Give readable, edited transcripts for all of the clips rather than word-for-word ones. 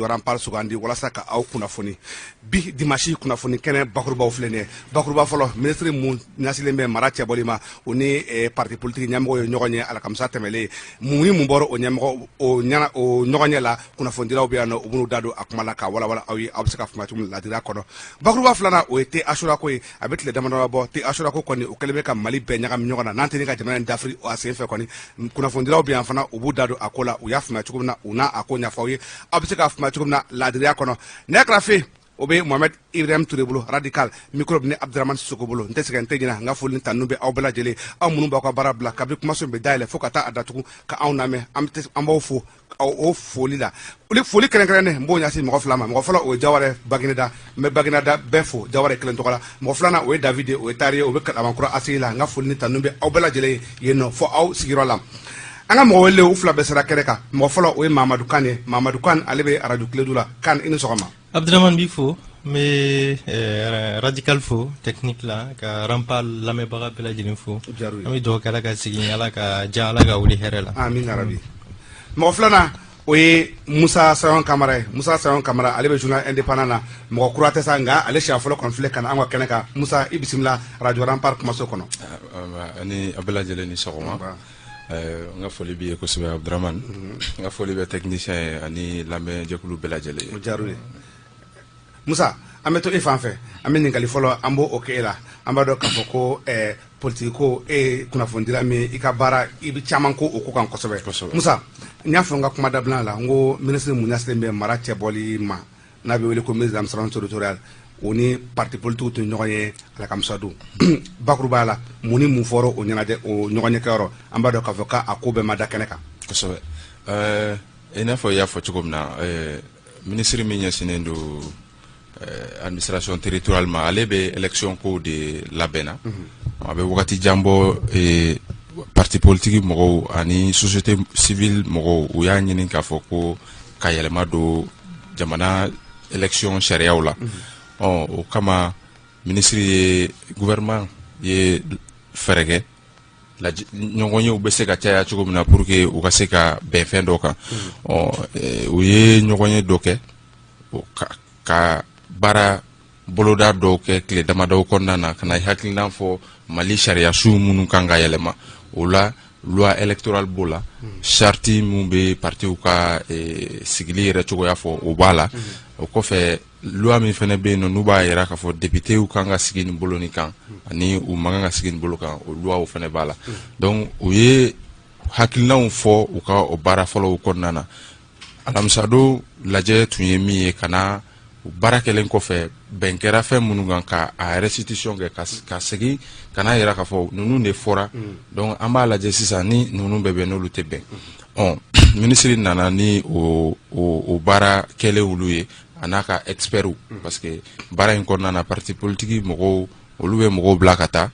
Rampal sugandi walasa ka aw kunafoni bi dimanche kunafoni kɛnɛ bakurubaw filɛ nin ye bakuruba fɔlɔ ministre mun ɲasilen bɛ mara cɛbɔli ma o ni parti politique ɲɛmɔgɔ ye ɲɔgɔn ye alakamisa tɛmɛlen mun ni mun bɔra o ɲɛmɔgɔ o ɲɔgɔn ɲɛ la kunnafonidilaw bɛ yan nɔ u b'u da don a kuma la ka walawala aw ye aw bɛ se ka faamuya cogo min ladiriya kɔnɔ bakuruba filanan o ye te asura ko ye a bɛ tile damadama bɔ te asura ko kɔni o kɛlen bɛ ka Mali bɛɛ ɲagami ɲɔgɔn na n'an tɛ ka jamana in dafiri a sen fɛ kɔni kunnafonidilaw bɛ yan fana u b'u da don a ko la u y'a faamuya cogo min na u n'a a ko ɲɛfɔ aw ye aw bɛ se ka faamuya cogo min na ladiriya kɔnɔ ne kɛrɛfɛ o bɛ Mohamed Ibrahim Touré bolo radical micro ni Abdramane Sissoko bolo n tɛ se ka n tɛ ɲinɛ n ka foli ta n'u bɛ aw bɛɛ lajɛlen aw minnu b'aw ka baara bila kabi kumaso bɛ dayɛlɛ fo ka taa a datugu ka anw lamɛn an b'aw fo o foli la foli kɛrɛnkɛrɛnnen n b'o ɲɛsin mɔgɔ fila ma mɔgɔ fɔlɔ o ye Jawara Bagineda n bɛ Bagineda bɛɛ fo Jawara kelen tɔgɔ la mɔgɔ filanan o ye David o ye Tari o bɛ Kalabankura Asigi la n ka foli ta n'u bɛ aw bɛɛ lajɛlen yen nɔ fo aw sigiyɔrɔ la an ka mɔgɔ wele u fila bɛɛ sera kɛnɛ kan mɔgɔ fɔlɔ o ye Mamadou Kane ye Mamadou Kane ale bɛ radio Kiledu la Kane i ni sɔgɔma Abdramane b'i fo n bɛ radical fo technique la ka Rampal lamɛnbaga bɛɛ lajɛlen fo an bɛ dugawu kɛ Ala ka segin Ala ka diya Ala ka wuli hɛrɛ la amin yarabi mɔgɔ filanan o ye Musa Sayon Kamara ye Musa Sayon Kamara ale bɛ journal indépendant na mɔgɔ kura tɛ sa nka ale siɲɛ fɔlɔ kɔni filɛ ka na an ka kɛnɛ kan Musa i bisimila radio Rampal kumaso kɔnɔ ani a bɛɛ lajɛlen ni sɔgɔma n ka foli b'i ye kosɛbɛ Abdramane n ka foli bɛ technicien ye ani lamɛnjɛkulu bɛɛ lajɛlen ye o diyara u ye Musa an bɛ to e fan fɛ an bɛ ɲininkali fɔlɔ an b'o kɛ e la an b'a dɔn k'a fɔ ko politique ko e ye kunnafonidila min ye i ka baara i bɛ caman ko o ko kan kosɛbɛ Musa n y'a fɔ n ka kuma dabilana la n ko ministre mun ɲɛsilen bɛ mara cɛbɔli ma n'a bɛ wele ko ministre de l'administration territoriale o ni parti politique tɛ ɲɔgɔn ye alakamisa don bakuruba la mun ni mun fɔra o ɲɛnajɛ o ɲɔgɔn ɲɛ kɛyɔrɔ an b'a dɔn k'a fɔ k'a ko bɛɛ ma da kɛnɛ kan kosɛbɛ i n'a fɔ i y'a fɔ cogo min na ministre min ɲɛsinnen don administration territoriale ma ale bɛ élection ko de labɛnna a bɛ wagati jan bɔ parti politique mɔgɔw ani société civile mɔgɔw u y'a ɲini k'a fɔ ko ka yɛlɛma don jamana élection sariyaw la o kama ministre ye gouvernement ye fɛɛrɛ kɛ ɲɔgɔn yew bɛ se ka caya cogo min na pour que u ka se ka bɛn fɛn dɔ kan u ye ɲɔgɔn ye dɔ kɛ ka baara boloda dɔw kɛ tile damadɔw kɔnɔna na ka na hakilina fɔ Mali sariya su minnu kan ka yɛlɛma o la loi électorale b'o la charte mun bɛ partiw ka sigili yɛrɛ cogoya fɔ o b'a la o kɔfɛ loi min fɛnɛ bɛ yen nɔ n'u b'a yira k'a fɔ députéw kan ka sigi nin bolo nin kan ani u man kan ka sigi nin bolo kan o loi fɛnɛ b'a la donc u ye hakilinaw fɔ u ka o baara fɔlɔw kɔnɔna na alamisa don lajɛ tun ye min ye ka na baara kɛlen kɔfɛ bɛn kɛra fɛn minnu kan ka a restitution kɛ ka segin ka n'a yira k'a fɔ ninnu de fɔra donc an b'a lajɛ sisan ni ninnu bɛɛ bɛn n'olu tɛ bɛn ministre nana ni o baara kɛlen olu ye a n'a ka experts parce que baara in kɔnɔna na parti politique mɔgɔw olu bɛ mɔgɔw bila ka taa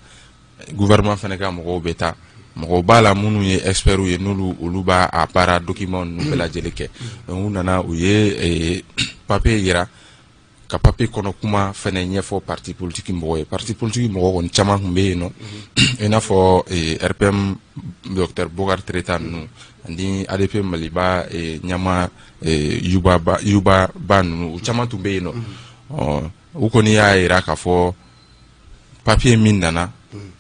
gouvernement fɛnɛ ka mɔgɔw bɛ taa mɔgɔw b'a la minnu ye experts ye n'olu olu b'a a baara document ninnu bɛɛ lajɛlen kɛ donc u nana u ye papier yira ka papier kɔnɔ kuma fɛnɛ ɲɛfɔ parti politique mɔgɔ ye parti politique mɔgɔ kɔni caman tun bɛ yen nɔ i n'a fɔ RPM docteur Bokar Keita ninnu ani ADP Maliba ɲama Yuba ba ninnu u caman tun bɛ yen nɔ u kɔni y'a yira k'a fɔ papier min nana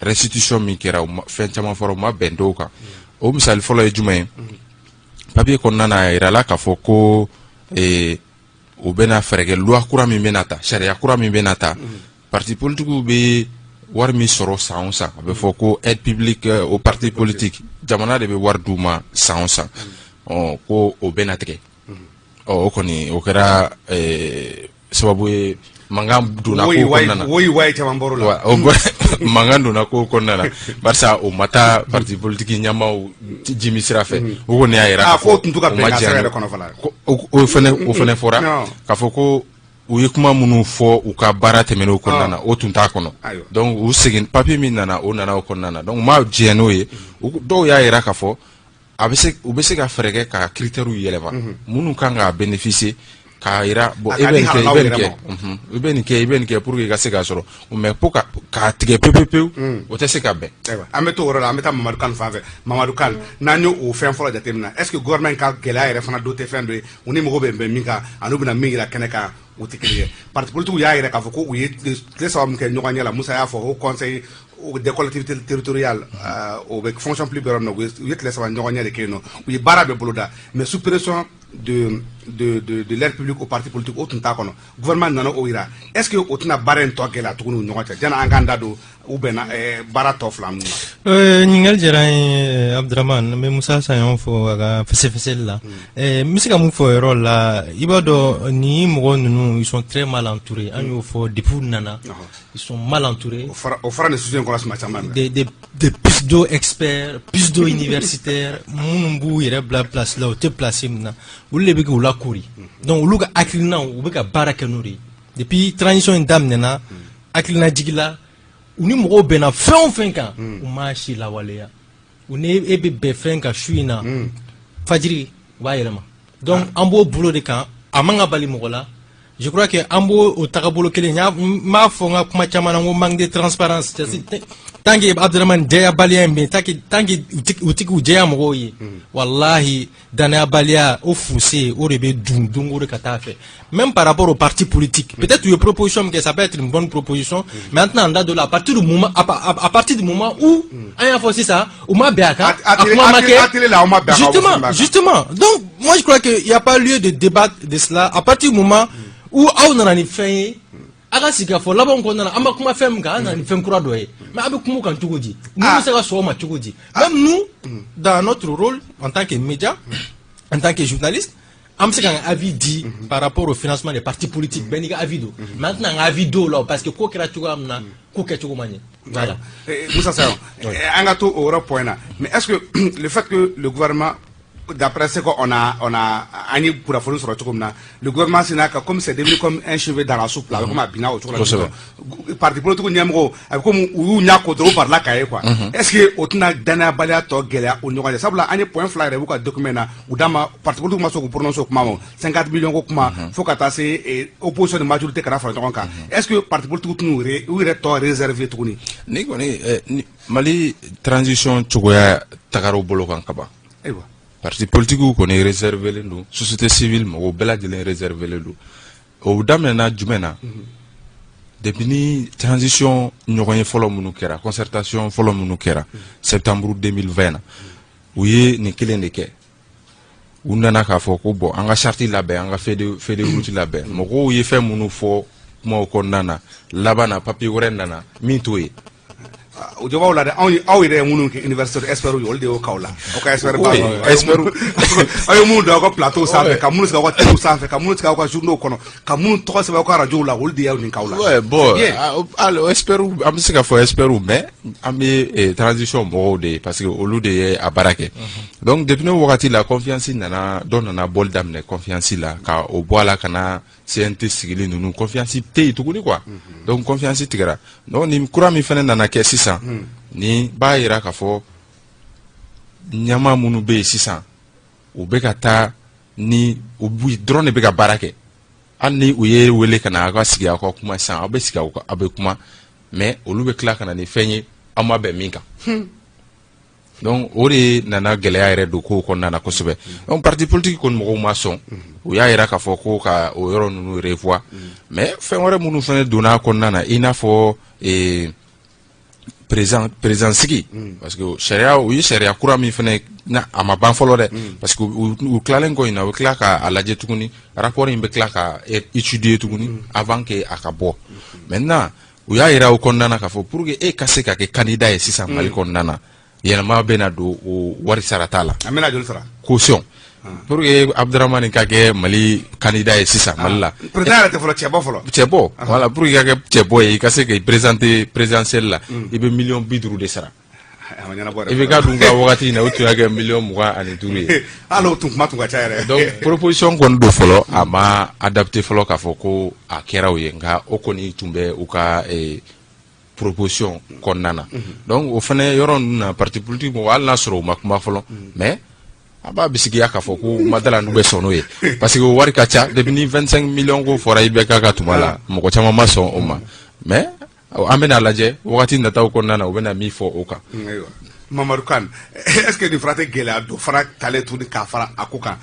restitution min kɛra fɛn caman fɔra u ma bɛn dɔw kan o misali fɔlɔ ye jumɛn ye papier kɔnɔna na a yirala k'a fɔ ko u bɛna fɛɛrɛ kɛ loi kura min bɛna ta sariya kura min bɛna ta parti politique bɛ wari min sɔrɔ san o san a bɛ fɔ ko aide publique au parti politique jamana de bɛ wari d'u ma san o san ko o bɛna tigɛ o kɔni o kɛra sababu ye mankan donna ko kɔnɔna na woyi caman bɔr'o la mankan donna ko kɔnɔna na barisa o ma taa parti politique ɲɛmaaw jimi sira fɛ o kɔni y'a yira k'o tun tɛ ka bɛn ka sira yɛrɛ kɔnɔ fana o fɛnɛ fɔra k'a fɔ ko u ye kuma minnu fɔ u ka baara tɛmɛn'o kɔnɔna na o tun t'a kɔnɔ donc u segin papier min nana o nana o kɔnɔna na donc u ma diɲɛ n'o ye dɔw y'a yira k'a fɔ u bɛ se ka fɛɛrɛ kɛ ka critères yɛlɛma minnu kan k'a bénéficier kaira bo eben ke pour que ka se ka soro mais pour ka tige pepe o te se ka be ameto wora ameta Mamadou Kane fa Mamadou Kane nanyo o fen folo jatemna est-ce que gouvernement ka gela yere fana do te fen do oni mo go be minka anu bina mingira keneka o te kiliye parti politique ya yere ka foko o ye les sawam ke nyoganya la Moussa ya fo au conseil des collectivités territoriales au fonction plus béron no yet les sawam nyoganya de keno o bara be boloda mais sous pression de l'air public au parti politique au tunta kono gouvernement nana o ira est-ce que o tuna baren to gela tukunu nyogata jana anganda do ou bena bara to flam ningal jera Abdraman mais Moussa Sayon fo aga fese là musika mu fo rôle là ibado ni mo nunu ils sont très mal entourés anyo fo depuis nana ils sont mal entourés au fara de sujet ko des pseudo experts pseudo universitaires munumbu ire bla place là te placer na ulle be ko la kouri donc uluga aklina ubeka baraka nuri depuis transition d'âme na aklina jigila uni mo bena fin kan o machi la waleya uni ebe be fin ka shuina fajiri wa yelema donc ambo boulot de kan amanga bali mo la je crois que ambo o takabolo kele nya ma fo nga kuma chamana ngo manque de transparence tangi Abdraman Jaya Balia mbe tangi utiku Jaya mo yi wallahi dana Balia au fossé au rebe dungo de katafe même par rapport au parti politique peut-être une proposition que ça peut être une bonne proposition maintenant on a de la partir du moment à partir du moment où aya fossé ça ou ma beaka justement donc moi je crois que il y a pas lieu de débattre de cela à partir du moment où on a ni fait aga siga fo labon ko nana amba kuma fem ga na ni fem kura doye mais abe kuma kan tugoji nous sera so ma tugoji même nous dans notre rôle en tant que média en tant que journaliste am se kan avis dit par rapport au financement des partis politiques beniga avis do maintenant avis do là parce que ko kira tugo amna ko ke tugo manye voilà Moussa Sayon anga to au point là mais est-ce que le fait que le gouvernement d'après ce qu'on a ani pour la folie sur le gouvernement sénat comme c'est devenu comme un cheveu dans la soupe là comme abina autour de la parti politique nyamgo comme ou nyako do par la cahier quoi est-ce que otuna dana balia to gela o nyoko ça là ani point flyer bu ka document ou dama parti politique ma so ko prononcer kuma 50 millions ko kuma faut ka tasser opposition de majorité kara fa donc est-ce que parti politique nous ou to réservé tout ni Mali transition chogoya takaro bolo kan kaba parti politique qu'on est réservé le nous société civile mo bela de réservé le nous au damena jumena depuis ni transition ñogoy folo munu kera concertation folo munu kera septembre 2020 oui ni kilende ke unana ka fo ko bo anga charti labe anga fait de route labe mo ko yi fe munu fo mo ko nana labana papi worendana mintoyi o jowa wala de aw ire munu ke université espero yol de o kawla o ka espero ba espero ay munu da ko plateau sanfé ka munu ska ko télé sanfé ka munu ska ko journaux kono ka munu to se ba ko radio la wol de yaw ni kawla ouais bon alors espero am se ka fo espero mais am transition mo de parce que au lieu de à barake donc depuis no wakati la confiance nana don na bol damne confiance la ka o boala kana CNT sigili nunu confiance te tukuni quoi donc confiance tigara donc ni kura mi fene nana ke sisa ni ba ira ka fo nyama munu be sisa o be ka ta ni o bu drone be ka barake anni o ye wele kana ka sigi akwa kuma san abe sigi akwa abe kuma mais o lu be kla kana ni fenye amma be minka donc ori nana gelaya yɛrɛ do ko kɔnɔna kosɛbɛ donc parti politique kɔni mɔgɔw ma sɔn o y'a yira k'a fɔ ko ka o yɔrɔ ninnu revoir mais fɛn wɛrɛ minnu fɛnɛ donna kɔnɔna na i n'a fɔ président sigi parce que sariya o ye sariya kura min fɛnɛ na a ma ban fɔlɔ dɛ parce que u tilalen kɔ in na u tila k'a lajɛ tuguni rapport in bɛ tila ka étudier tuguni avant que a ka bɔ maintenant u y'a yira o kɔnɔna na k'a fɔ pour que e ka se ka kɛ candidat ye sisan Mali kɔnɔna na yelma bena do o wari sarata la amena jol sara caution pour que Abdraman ka ke Mali candidat et sisa Mali président te folo chebo voilà pour que chebo e ka se ke présenter présidentiel la ibe million bidru de sara ibe ka dunga wakati na utu ya million muga ani turu allo tum matunga chaire donc proposition kon do folo ama adapter folo ka foko a kera o yenga okoni tumbe uka proposition konnana donc au fane yoron na parti politique mo wala soro makuma folo mais aba bisigi ya ka fɔ ko madala nu bɛ sɔn n'o ye parce que wari ka ca depuis ni 25 millions ko fɔra i bɛ ka tuma la mɔgɔ caman ma sɔn o ma mais an bɛna lajɛ wagati nataw kɔnɔna na u bɛna min fɔ o kan. Mamadou Kane, est-ce que nin fana tɛ gɛlɛya dɔ fana talen tuguni k'a fara a ko kan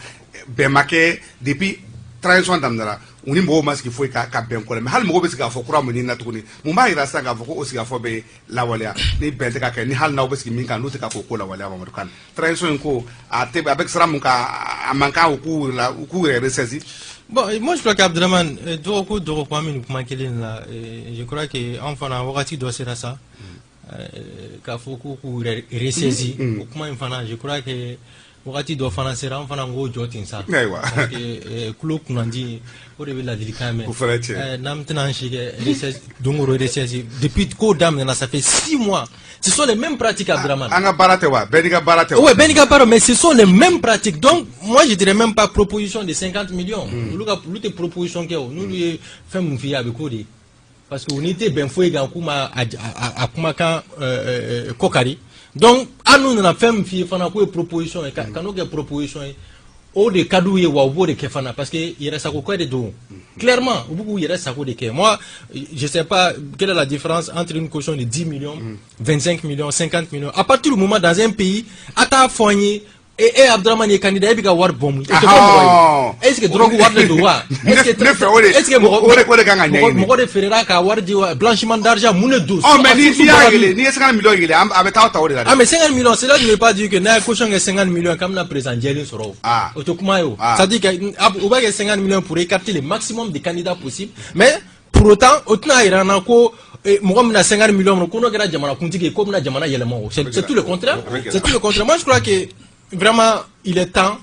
bɛn ma kɛ depuis transition daminɛra u ni mɔgɔw ma sigi foyi ka bɛn ko la mais hali mɔgɔw bɛ se k'a fɔ kura mun ni na tuguni mun b'a yira sisan k'a fɔ ko o sigikafɔ bɛ lawaleya ni bɛn tɛ ka kɛ ni hali n'aw bɛ sigi min kan n'u tɛ ka k'o ko lawaleya Mamadou Kane transition in ko a bɛ sira mun kan a man kan u k'u yɛrɛ ressaisi. Bon, moi je crois qu'Abdraman, je crois qu'en fana wakati do sera ça, k'a fɔ ko k'u ressaisi, je crois que wakati do fana sera en fana ngo jotin sa. Parce que kulo kunandi o de bɛ ladilikan mɛn. N'an tɛna an si kɛ ressaisi dongoro ressaisi depuis ko daminɛna ça fait 6 mois. Ce sont les mêmes pratiques, Abdraman. Oui, mais ce sont les mêmes pratiques. Donc, moi, je dirais même pas proposition de 50 millions. Nous, les propositions que nous lui faisons faire avec eux. Parce qu'on était bien fouillé à Kumakan Kokari. Donc, à nous, on a fait une proposition. Et quand nous avons une proposition, au de cadeaux et au de kefana parce que il reste à quoi de dos clairement beaucoup il reste à quoi de que moi je sais pas quelle est la différence entre une caution de 10 millions 25 millions 50 millions à partir du moment dans un pays à ta foyer et Abdraman est candidat et puis avoir bombe est-ce que drogue war de doigt est-ce que moi de Ferreira ka war di blanchiment d'argent mon dos oh mais ni 50 millions il est avec ta ah mais 50 millions c'est là je ne veux pas dire que na caution de 50 millions comme na président Jelin Soro autokumayo ça dit que on va 50 millions pour écarter le maximum de candidats possibles mais pour autant autant irana ko moi na 50 millions ko no gara jamana kuntiki comme na jamana yelemo c'est tout le contraire moi je crois que vraiment il est temps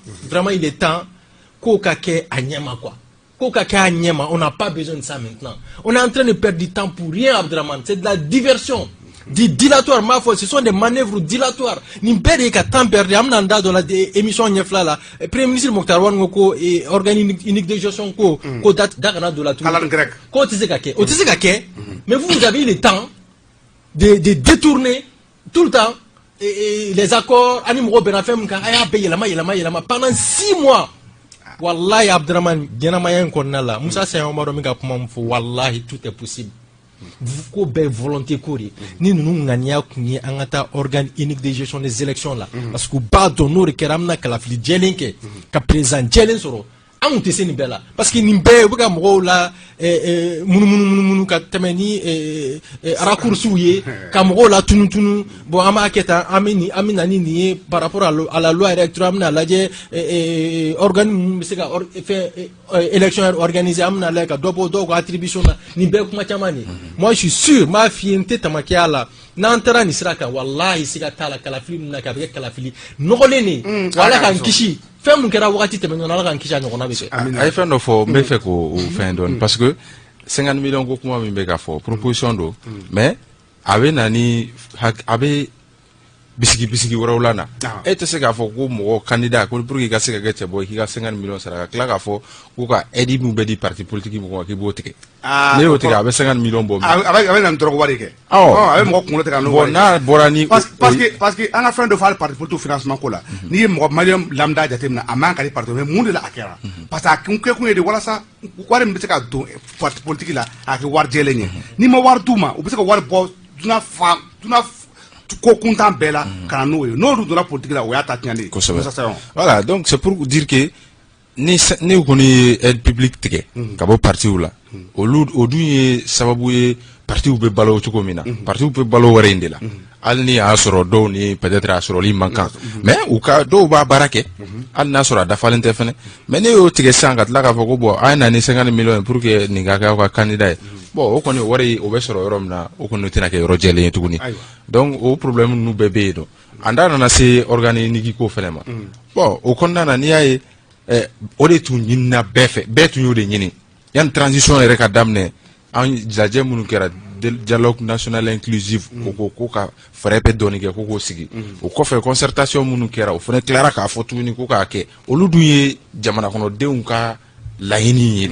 Kokake à Nyama quoi. Kokake à Nyama, on n'a pas besoin de ça maintenant. On est en train de perdre du temps pour rien, Abdraman. C'est de la diversion. Dilatoire, ma foi, ce sont des manœuvres dilatoires. Nimpere ka temps perdu, amnanda dans la émission Nyefla là. Premier ministre Mokhtar Wangoko et organe unique de gestion ko date d'agana de la tour. Ko tizekake. Mais vous avez le temps de détourner tout le temps les accords animaux benafem ka aya payer lama pendant 6 mois. Wallahi Abdraman genamayen konnala Moussa Sayomaro mi ka kuma mfo wallahi tout est possible. Ko be volonté kori ni nous ngania kunye angata organe unique de gestion des élections là parce que ba donor keramna kala fili jelinke ka président Jelin Soro an te seni bela parce que nimbe buga mo la munu ka temeni raccourci ye ka mo la tunu bon ama keta amina ni par rapport à la loi électorale amna la je organe misika élection organisée amna la ka dobo attribution ni be kuma chamani moi je suis sûr ma fiente tamakiala n'antara ni siraka wallahi sika tala kala film na ka be kala fili nogoleni wala kan kishi fɛn mun kɛra wagati tɛmɛnen na ala k'an kisi a ɲɔgɔnna bɛ kɛ. A ye fɛn dɔ fɔ n bɛ fɛ k'o fɛn dɔɔni parce que 50 millions ko kuma min bɛ ka fɔ proposition don mais a bɛ na ni a bɛ bisigi wɛrɛw la na e tɛ se k'a fɔ ko mɔgɔ candidat ko pour que i ka se ka kɛ cɛbɔ k'i ka 50 millions sara ka tila k'a fɔ ko ka aide min bɛ di parti politique mɔgɔ ma k'i b'o tigɛ ne y'o tigɛ a bɛ 50 millions bɔ a bɛ na ni dɔrɔgu wari kɛ a bɛ mɔgɔ kunkolo tigɛ n'o wari n'a bɔra ni parce que an ka fɛn dɔ fɔ hali parti politique financement ko la n'i ye mɔgɔ maliyɛn lambda jateminɛ a man ka di parti mais mun de la a kɛra parce que a kɛ kun ye de walasa wari min bɛ se ka don parti politique la a kɛ wari jɛlen ye n'i ma wari d'u ma u bɛ se ka wari bɔ dunan ko kuntan bɛɛ la ka na n'o ye n'o donna politique la o y'a ta tiɲɛlen ye kosɛbɛ voilà donc c'est pour dire que ni kɔni ye aide publique tigɛ ka bɔ partiw la olu o dun ye sababu ye partiw bɛ balo cogo min na partiw bɛ balo wɛrɛ in de la hali ni y'a sɔrɔ dɔw ni peut-être a sɔrɔli man kan mais u ka dɔw b'a baara kɛ hali n'a sɔrɔ a dafalen tɛ fɛnɛ mais ne y'o tigɛ sisan ka tila k'a fɔ ko bon a ye na ni 50 millions pour que nin ka kɛ aw ka candidat ye bon o kɔni wari o bɛ sɔrɔ yɔrɔ min na o kɔni tɛna kɛ yɔrɔ jɛlen ye tuguni donc o problème ninnu bɛɛ bɛ yen nɔ an da nana se organique ko fɛnɛ ma bon o kɔnɔna na n'i y'a ye o de tun ɲinina bɛɛ fɛ bɛɛ tun y'o de ɲini yanni transition yɛrɛ ka daminɛ an lajɛ minnu kɛra dialogue national inclusif ko ka fɛɛrɛ bɛ dɔɔni kɛ ko k'o sigi o kɔfɛ concertation minnu kɛra o fana tilara k'a fɔ tuguni ko k'a kɛ olu dun ye jamana kɔnɔdenw ka laɲini ye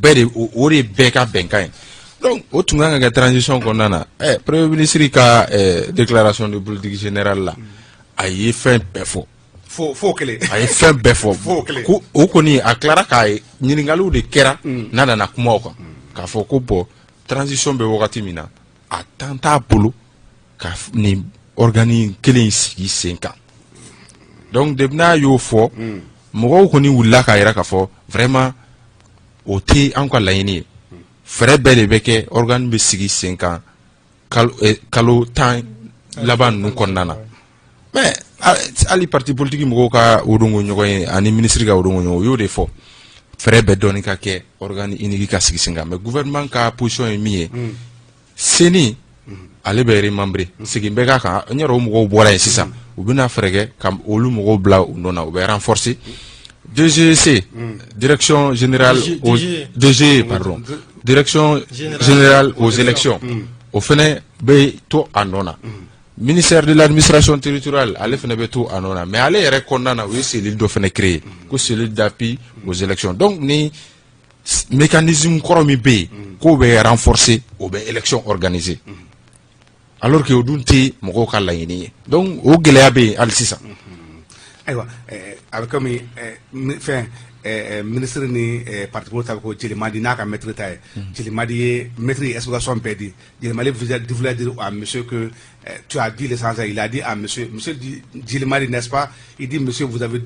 bɛɛ de o de bɛɛ ka bɛnkan ye donc o tun kan ka kɛ transition kɔnɔna na premier ministre ka déclaration de politique générale la a ye fɛn bɛɛ fɔ fo kele a ye fɛn bɛɛ fɔ Fo kelen. ko o kɔni a tilara k'a ye ɲininkaliw de kɛra n'a nana kuma o kan k'a fɔ ko bɔn transition bɛ wagati min na a temps t'a bolo ka nin organi kelen in sigi sen kan donc depuis n'a y'o fɔ mɔgɔw kɔni wulila k'a yira k'a fɔ vraiment o tɛ an ka laɲini ye fɛɛrɛ bɛɛ de bɛ kɛ organe bɛ sigi sen kan kalo 10 laban ninnu kɔnɔna na mais hali parti politique mɔgɔw ka odongo ɲɔgɔn ye ani ministre ka odongo ɲɔgɔn o y'o de fɔ fɛɛrɛ bɛɛ dɔɔni ka kɛ organe unique ka sigi sen kan mais gouvernement ka position ye min ye CENI ale bɛ remembré segin bɛ k'a kan n yɛrɛ o mɔgɔw bɔra yen sisan u bɛna fɛɛrɛ kɛ ka olu mɔgɔw bila u nɔ na u bɛ renforcer DGC direction générale DG pardon direction générale aux élections o fɛnɛ bɛ to a nɔ na ministère de l'administration territoriale ale fɛnɛ bɛ to a nɔ na mais ale yɛrɛ kɔnɔna na u ye cellule dɔ fɛnɛ créer ko cellule d'appui aux élections donc ni mécanisme kɔrɔ min bɛ yen k'o bɛ renforcer o bɛ élection organiser alors que o dun tɛ mɔgɔw ka laɲini ye donc o gɛlɛya bɛ yen hali sisan. ayiwa a bɛ kɔmi fɛn ministre ni parti politique ta bɛ ko Jelimadi n'a ka maître ta ye Jelimadi ye maître ye explication bɛɛ di Jelimadi voulait dire à monsieur que tu as dit l'essentiel, il a dit à monsieur Jelimadi, n'est-ce pas, il dit monsieur vous avez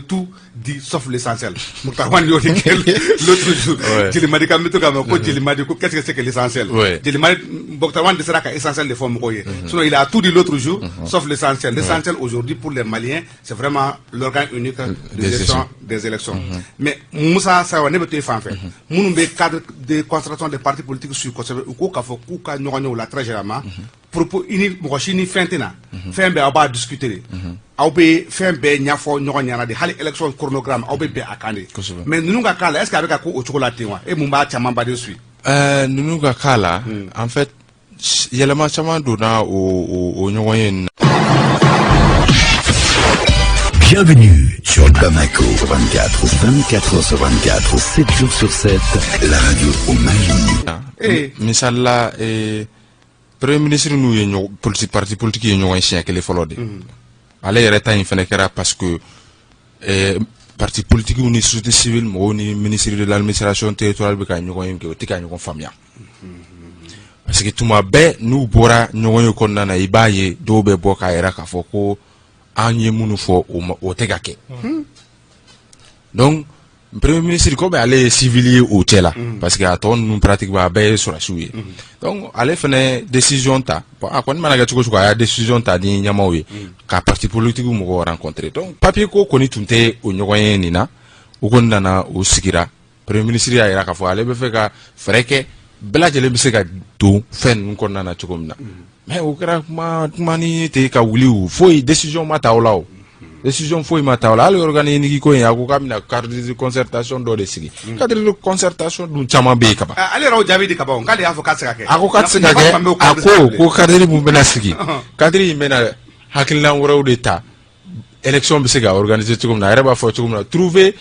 tout dit sauf l'essentiel. Moutawan l'autre jour Jelimadi quand maître quand ko Jelimadi qu'est-ce que c'est que l'essentiel Jelimadi Moutawan de sera essentiel de forme koye sinon il a tout dit l'autre jour sauf l'essentiel. L'essentiel aujourd'hui pour les Maliens c'est vraiment l'organe unique des élections. Mais Moussa Sawa ne peut pas faire nous be cadre de concentration des partis politiques sur ko ka fo ku ka ɲɔgɔn la très généralement propos ini mɔgɔ si ni fɛn tɛna fɛn bɛɛ aw b'a discuter de aw bɛ fɛn bɛɛ ɲɛfɔ ɲɔgɔn ɲɛna de hali élection chronogramme aw bɛ bɛn a kan de mais ninnu ka k'a la est ce que a bɛ ka ko o cogo la ten wa e mun b'a caman ba de suit ninnu ka k'a la en fait yɛlɛma caman donna o ɲɔgɔn ye nin na. Bienvenue sur Bamako 24 7 jours sur 7, la radio au Mali. Misala premier ministre n'u ye parti politique ye ɲɔgɔn siɲɛ kelen fɔlɔ de ale yɛrɛ ta in fɛnɛ kɛra parce que parti politique ni société civile mɔgɔw ni ministre de l'administration territoriale bɛ ka ɲɔgɔn ye kɛ o tɛ ka ɲɔgɔn faamuya parce que tuma bɛɛ n'u bɔra ɲɔgɔn ye kɔnɔna na i b'a ye dɔw bɛ bɔ k'a yɛrɛ k'a fɔ ko an ye minnu fɔ o tɛ ka kɛ donc premier ministre ko bɛ ale ye civil ye o cɛ la parce que a tɔ ninnu pratiquement a bɛɛ ye sɔrɔsiw ye donc ale fɛnɛ décision ta a kɔni mana kɛ cogo o cogo a y'a décision ta ni ɲɛmaaw ye ka parti politique mɔgɔw rencontrer donc papier ko kɔni tun tɛ o ɲɔgɔn ye nin na o kɔni nana o sigira premier ministre y'a yira k'a fɔ ale bɛ fɛ ka fɛɛrɛ kɛ bɛɛ lajɛlen bɛ se ka don fɛn ninnu kɔnɔna na cogo min na mais o kɛra kuma ni tɛ ka wuli o foyi décision ma ta o la o décision foyi ma ta o la hali organiser nigi ko in a ko k'a bɛna cadre de concertation dɔ de sigi cadre de concertation dun caman bɛ yen kaban ale yɛrɛ o jaabi di kaban k'ale y'a fɔ k'a tɛ se ka kɛ a ko k'a tɛ se ka kɛ a ko cadre mun bɛna sigi cadre in bɛna hakilina wɛrɛw de ta élection bɛ se ka organiser cogo min na a yɛrɛ b'a fɔ cogo min na trouver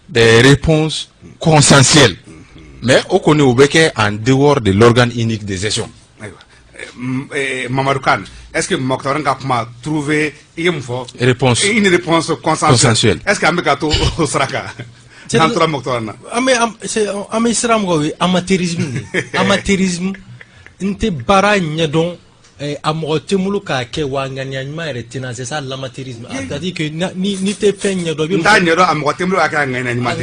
des réponses consensuelles mais o kɔni o bɛ kɛ en dehors de l'organe unique des élections. Mamadou Kane, est-ce que Mokhtar ka kuma trouver une réponse consensuelle est-ce que Ameka to Saraka Nantra Mokhtar na c'est Islam amateurisme amateurisme nte bara nyedon amortemulu ka ke wanganya nyma retina c'est ça l'amateurisme c'est-à-dire que ni te fenya do bi ndanyo amortemulu ka nganya nyma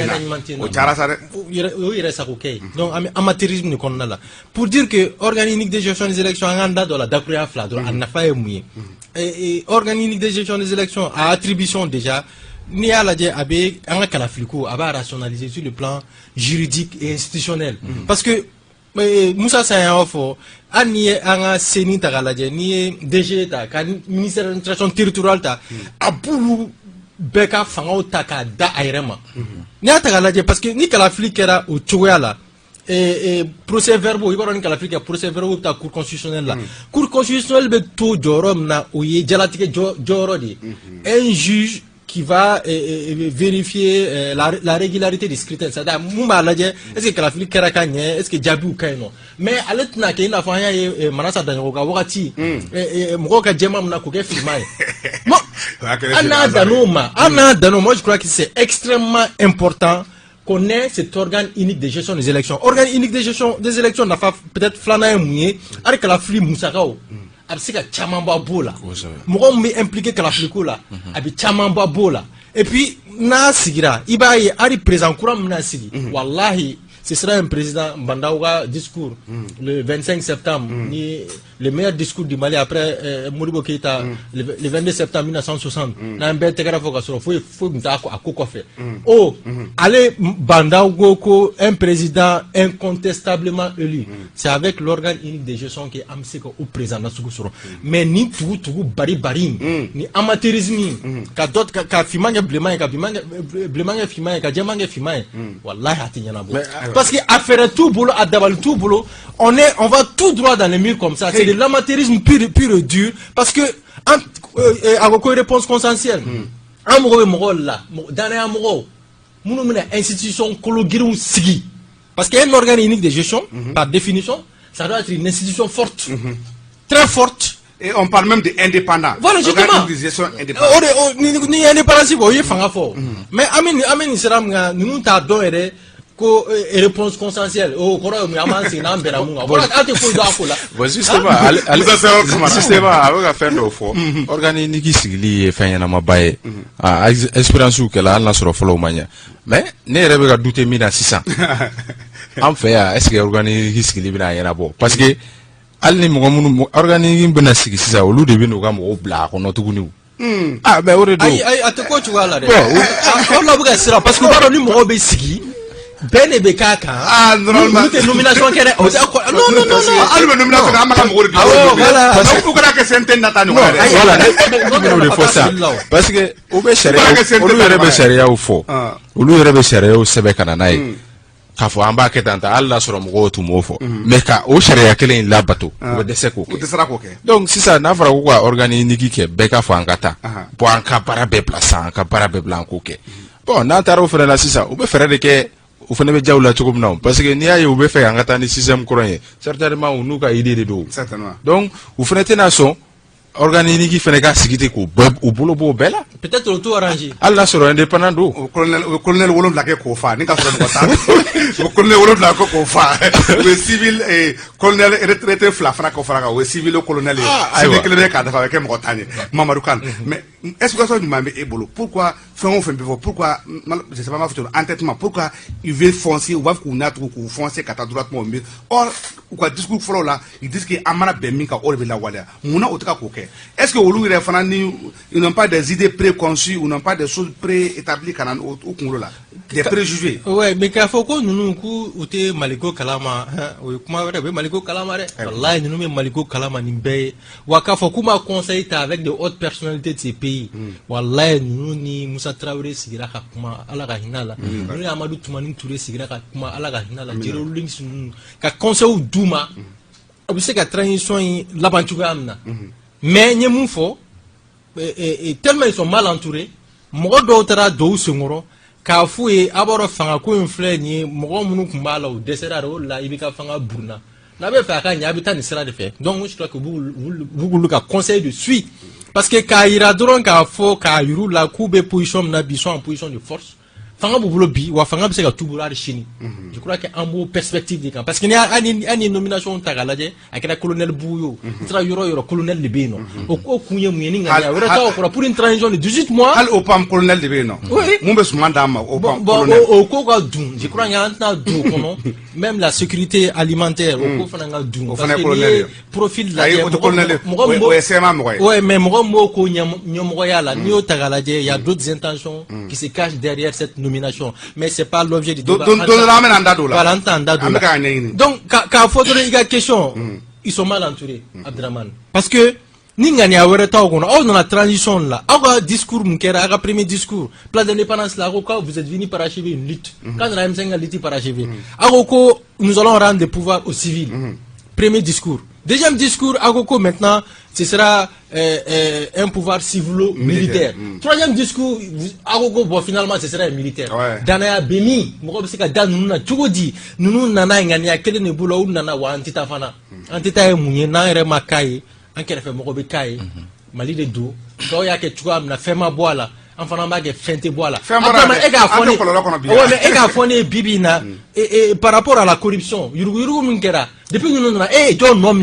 o chara sare o ire sa ko donc amateurisme ni konna la pour dire que organe unique de gestion des élections nganda do la dakria fla do anafa emuye et organe unique de gestion des élections à attribution déjà ni ala je abe anga kala fliko aba rationaliser sur le plan juridique et institutionnel parce que Moussa Sayafo, ani anga seni tagalaje ni DG ta ka ministère de l'administration territoriale ta abulu beka fanga ta ka da ayrema ni tagalaje parce que ni kala flikera o choya la procès verbaux ibaro ni kala flikera procès verbaux ta cour constitutionnelle la cour constitutionnelle be to jorom na o ye jalatike joro di un juge qui va vérifier la régularité des scrutins. C'est-à-dire, est-ce que Kalafili Kerakanye, est-ce que Djabi ou Kaino. Mais à l'état qu'il a fait Manasa Danoga Wati, Moka Djema Mnakoke Filmai. Anna Danoma, moi je crois que c'est extrêmement important qu'on ait cet organe unique de gestion des élections. Organe unique de gestion des élections n'a pas peut-être Flana Mouye, avec Kalafili Moussakao. Absika chamamba bola mo me impliqué que la flicola abi chamamba bola et puis na sigira ibaye ari président kuram na sigi wallahi ce sera un président Bandaouga discours le 25 septembre ni le meilleur discours du Mali après Modibo Keïta le 22 septembre 1960 na mbé tegara foka soro faut ndako akoko fait allez Bandaougo un président incontestablement élu c'est avec l'organe unique de gestion qui amseko au président na sugu soro mais ni tout bari ni amateurisme ka d'autres ka fimanga blemanga fimanga ka jamanga fimanga wallahi atinyana bo parce que à faire tout boulot à dabal tout boulot on va tout droit dans les murs comme ça c'est de l'amateurisme pur et dur parce que avec une réponse consensuelle amoureux là dans les amoureux nous une institution colloquiale sigi parce qu'un organe unique de gestion par définition ça doit être une institution forte très forte. Et on parle même d'indépendant. Voilà, justement. Ni indépendance, il faut fort. Mais Amin Islam, nous t'adorons ko réponse consensuelle o kora mi amansi na mbera munga voilà ate ko do akola bon justement justement avec faire do fo organiser ki sigili fanya na mabaye expérience ou que là na soro follow manya mais ne rebe ga douter mi na 600 en fait est-ce que organiser ki sigili bina yana bo parce que alni mo munu organiser bina sigi sisa o lu de bino ga mo bla ko no tuguni ah mais ore do ay atako tu wala de on la buga sira parce que baro ni mo be sigi Ben et Bekaka. Normalement. Nomination qu'elle est. Non. Allo nomination ka amaka mo di. Voilà. Parce que ka senten na tanu. Voilà. Il faut ça. Parce que au be sharia, au lieu de sharia au faux. Au lieu de sharia au sebe kana nai. Ka fo amba ke tanta Allah soro mo to mo fo. Mais ka o sharia kele in labato. O de seko. O de sara ko ke. Donc si ça na fara ko organiser niki ke beka fo angata. Pour en ka para be plaçant, ka para be blanco ke. Bon, na taro fere la sisa, o be fere de ke ou fene be jawla tugum naw parce que ni ay ou be fe ngata ni système courant certainement ou nous ka idée de do certainement donc ou fene tenation organiser qui fene ka sigité ko ou bolo bo bela peut-être le tout arrangé Allah soro indépendant do colonel wolon la ke ko fa ni ka soro ko ta o colonel wolon la ko fa le civil et colonel retraité flafra ko fara o civil o colonel civil que le ka da fa ke mo tanye Mamadou Kane mais est-ce que ça du mambe e bolo pourquoi pourquoi je sais pas ma photo entêtement pourquoi il veut foncer ou va qu'on a trop qu'on foncer kata droitement mais or quoi discours follow là ils disent que amana beminka or be la wala muna otaka ko ke est-ce que olu ire fana ni ils n'ont pas des idées préconçues ou n'ont pas des choses préétablies kanan au kunlo là des préjugés ouais mais ka foko nunu ku ute maliko kalama o kuma wala be maliko kalama re wallahi nunu me maliko kalama ni be wa ka foko ma conseil ta avec de hautes personnalités de ces pays wallahi nunu ni Moussa Traoré sigira ka kuma ala ka hinala nunu Amadou Toumani Touré sigira ka kuma ala ka hinala jero links ka conseil duma obise ka transition labantuga amna mais nyemu fo tellement ils sont mal entourés mogo do tara do sengoro ka fuye aboro fanga ko inflé ni mogo munu kumbala o desera ro la ibika fanga burna na be fa ka nyabi tan sera de fait donc je crois que vous le conseil de suite parce que ka ira doron ka fo ka yuru la kube position na bison en position de force fanga bubulo bi wa fanga bise ka tubura chini je crois que en beau perspective de camp parce que ni ani nomination tagalaje akira colonel Bouyo tra yoro colonel de Beno o kunye muyeni nganya wera ta pour une transition de 18 mois al opam colonel de Beno mumbe sumandama opam colonel o ko ga dun je crois nganta dun kono même la sécurité alimentaire o ko fana nga dun parce que profil la ouais mais mo ko nyom yala ni o tagalaje il y a d'autres intentions qui se cachent derrière cette nomination mais c'est pas l'objet du débat. Donc quand faut donner une question ils sont mal entourés Abdraman parce que ningani awere ta ko on dans la transition là aga discours mukera aga premier discours place d'indépendance là quoi vous êtes venu parachever une lutte quand on a lutte parachever aga ko nous allons rendre le pouvoir aux civils premier discours Deuxième discours, Agoko, maintenant, ce sera un pouvoir civilo-militaire. Troisième discours, Agoko, bon, finalement, ce sera un militaire. Danaya Bemi, Mokobsika Dan Nuna, Tchogodi, Nunu Nana Ngania, Kele Nebula, Nana, Antita Fana, Antita Mouye, Nare Makai, Ankerefe Mokobe Kai, Mali de Do, Koya Ketchouam, na Fema Boala. Enfin, on fente boila. Mais bibi na par rapport à la corruption. Depuis que nous John la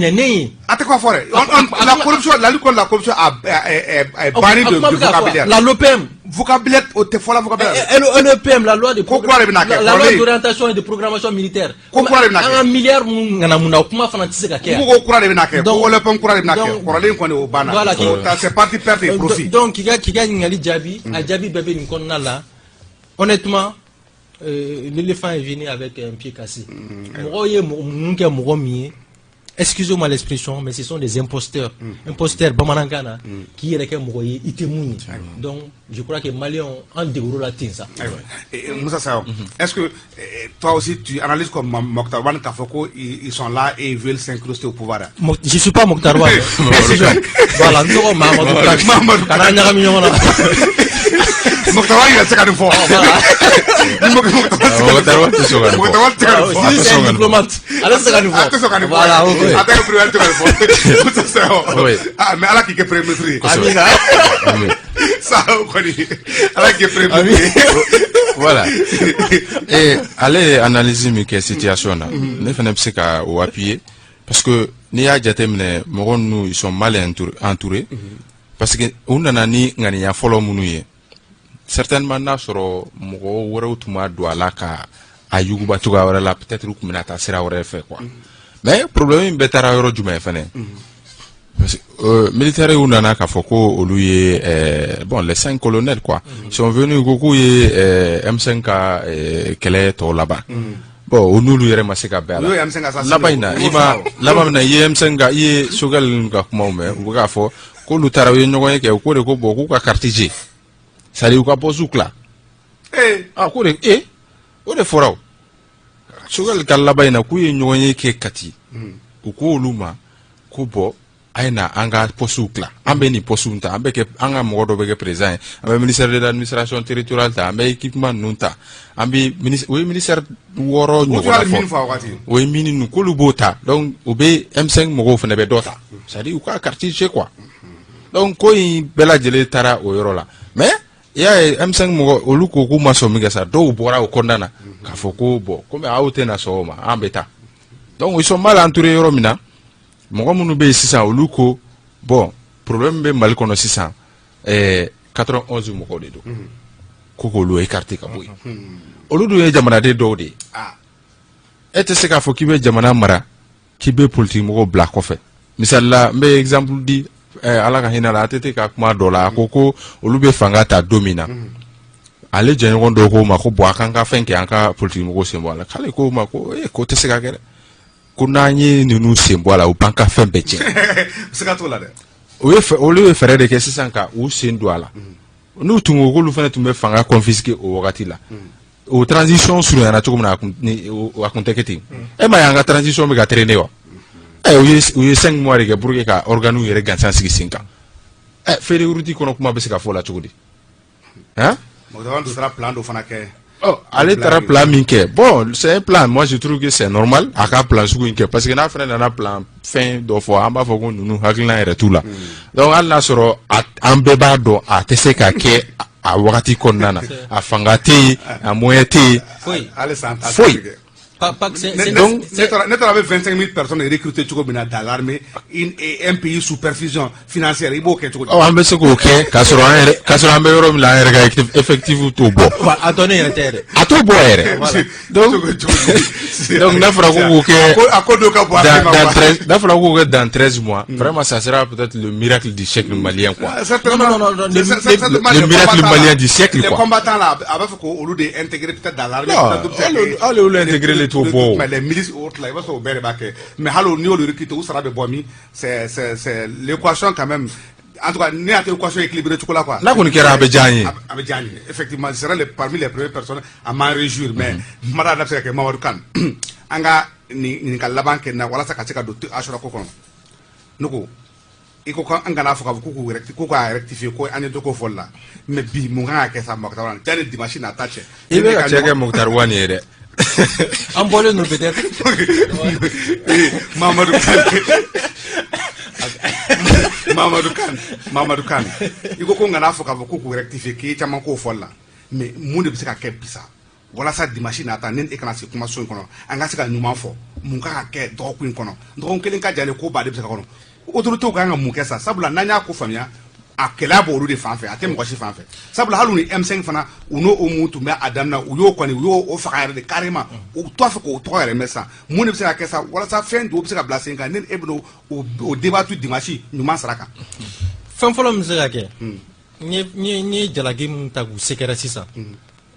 corruption, la lutte contre la corruption est bannie de vocabulaire. La LOPEM. Vocabulaire, LOPM, la loi d'orientation et de programmation militaire. Un milliard c'est parti perdre des profits. Donc, qui gagne Djabi, Djabi bébé là. Honnêtement, l'éléphant est venu avec un pied cassé. Excusez-moi l'expression, mais ce sont des imposteurs. Imposteurs, Bamanangana, qui est Itemouni. Donc, je crois que les Maliens ont un déroulé la tinsa. Moussa Sao, est-ce que toi aussi tu analyses comme Mokhtar Wan Kafoko, ils sont là et ils veulent s'incruster au pouvoir? Je ne suis pas Mokhtar Wan. Voilà, nous sommes Mamadou. Mokhtar Wan, il a 50 fois. C'est un diplomate. Voilà, mais Allah qui est premier ministre. Ça, on connaît. Allah qui est premier ministre. Voilà. Et allez analyser mes situations là. Ne faites pas qu'à appuyer parce que ni à jatemne, nous ils sont mal entourés parce que on a ni ngani ya follow munuye. Certainement na soro mo woro tuma do alaka ayugu batuga wala la peut-être ku minata sera wala fait quoi. Mais problème betara yoro juma fene. Militaire ou nana kafoko oluye bon les 5 colonels quoi. Ils sont venus goku M5 kele to là-bas. Bon onulu yere masika bela. Là-bas ina ima là-bas na M5 ye sogal nga kuma me uga fo ko lutara yo nyogo ke ko de ko boku ka cartije. Ça dit quoi posukla. Ah ko de o de forao. Sogal kalaba ina ku ye nyogo ke kati. Uko oluma ko bo aina anga posukla ambe ni posunta ambe ke anga modo bege présent ambe ministère de l'administration territoriale ta ambe équipement nunta ambe ministère woro nyogo la fo mini nu kolubota donc obe M5 mogo fene be dota ça dit quoi quartier chez quoi donc ko bela jele tara o yoro la mais ya M5 mogo oluko ko maso miga sa do bora o kondana ka foko bo comme a otena soma ambeta donc ils sont mal entourés yoro mina mogo munu be sisan oluko bon problème be mal kono sisan 91 mogo de do koko lu écarté ka boy oludu e jamana de do de ete se ka fo ki be jamana mara ki be politique mogo black ko fe misal la me exemple di ala ka hina la tete ka kuma dola koko olube fanga ta domina ale jengo ndo ko ma ko bo akanga fenke anka politique mogo sembo ala kale ko ma ko ko te se ka kere kunanye nunu sembo ala u banka fembe che se ka to la de o le fere de ke sisanka u sendo ala nu tungo ko lu fana tumbe fanga confisquer o wakati la o transition sur na to na o akonteketi e ma yanga transition be ga traîner wa o ye 5 mois de pour que ka organu yere gansan sigi sinka fere uruti kono kuma be se ka fola chugudi hein mo do sera plan do fana ke oh allez tara plan minke bon c'est un plan moi je trouve que c'est normal aka plan sugu inke parce que na frère na plan fin do fo amba fo ko nunu hakilna ere tout là donc Allah soro ambeba do a tese ka ke a wakati konnana a fangati a moyeti foi donc net avec 25 000 personnes recrutées dans l'armée et un pays sous perfusion financière il faut que tu oh ambe se ko ke kasoro ambe euro la erga effectif to bo attendez intérêt ato bo ere donc na fera ko ke dans 13 mois vraiment ça sera peut-être le miracle du siècle malien quoi non le miracle malien du siècle quoi les combattants là avec ko au lieu d'intégrer peut-être dans l'armée allez ou l'intégrer les tout bon mais les milices autres là ils vont se faire baquer mais hallo ni au recruter où sera de bomi c'est l'équation quand même en tout cas ni à l'équation équilibrée tout là quoi là qu'on kera abedjani effectivement ce sera parmi les premières personnes à m'en réjouir mais madame c'est que Mamadou Kane anga ni ka laban ke na wala saka cika do ashura ko kono nuko iko kan an kana fo ka ko ka rectifier ko an to ko folla mais bi mo nga ke sa Mokhtar Wane jani dimanche na tache e be ka cheke Mokhtar Wane yere en bolé nous peut-être Mamadou Kane iko ko ngana fo ka ko rectifier ki chama ko folla mais mun de bi se ka ke bisa wala sa dimanche na ta nen e kana se kuma so kono an ga se ka nyuma fo mun ka ke do ko kono do kelen ka jale ko ba de bi se ka kono autorité ka nga mun ke sa sabula nanya ko famia a kela bo olu de fanfɛ a tɛ mɔgɔ si fanfɛ sabula halu ni M5 fana u no o mun tun bɛ a damina u y'o kɔni u y'o o faga yɛrɛ de carrément u t'a fɛ k'o tɔgɔ yɛrɛ mɛn sa mun de bɛ se ka kɛ sa walasa fɛn dɔw bɛ se ka bila sen kan ne e bɛna o débat tu dimanche ɲuman sara kan fɛn fɔlɔ min bɛ se ka kɛ n ye jalaki min ta k'u sɛgɛrɛ sisan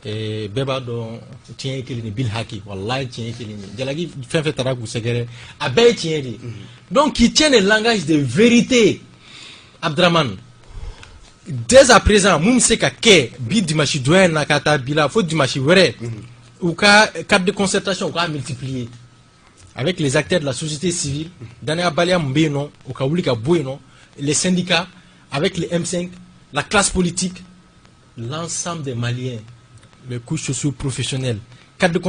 bɛɛ b'a dɔn tiɲɛ ye kelen de Bill Haki wallahi tiɲɛ ye kelen de jalaki fɛn fɛn taara k'u sɛgɛrɛ a bɛɛ ye tiɲɛ de donc qui tient le langage de vérité Abdraman dès à présent mun se ka kɛ bi dimanche doyen na ka taa bi la fo dimanche wɛrɛ u ka cadre de concertation u k'a multiplier avec les acteurs de la société civile danayabaliya mun bɛ yen nɔ u ka wuli ka bɔ yen nɔ les syndicats avec les M5 la classe politique l'ensemble des Maliens les couches socio-professionnelles cadre de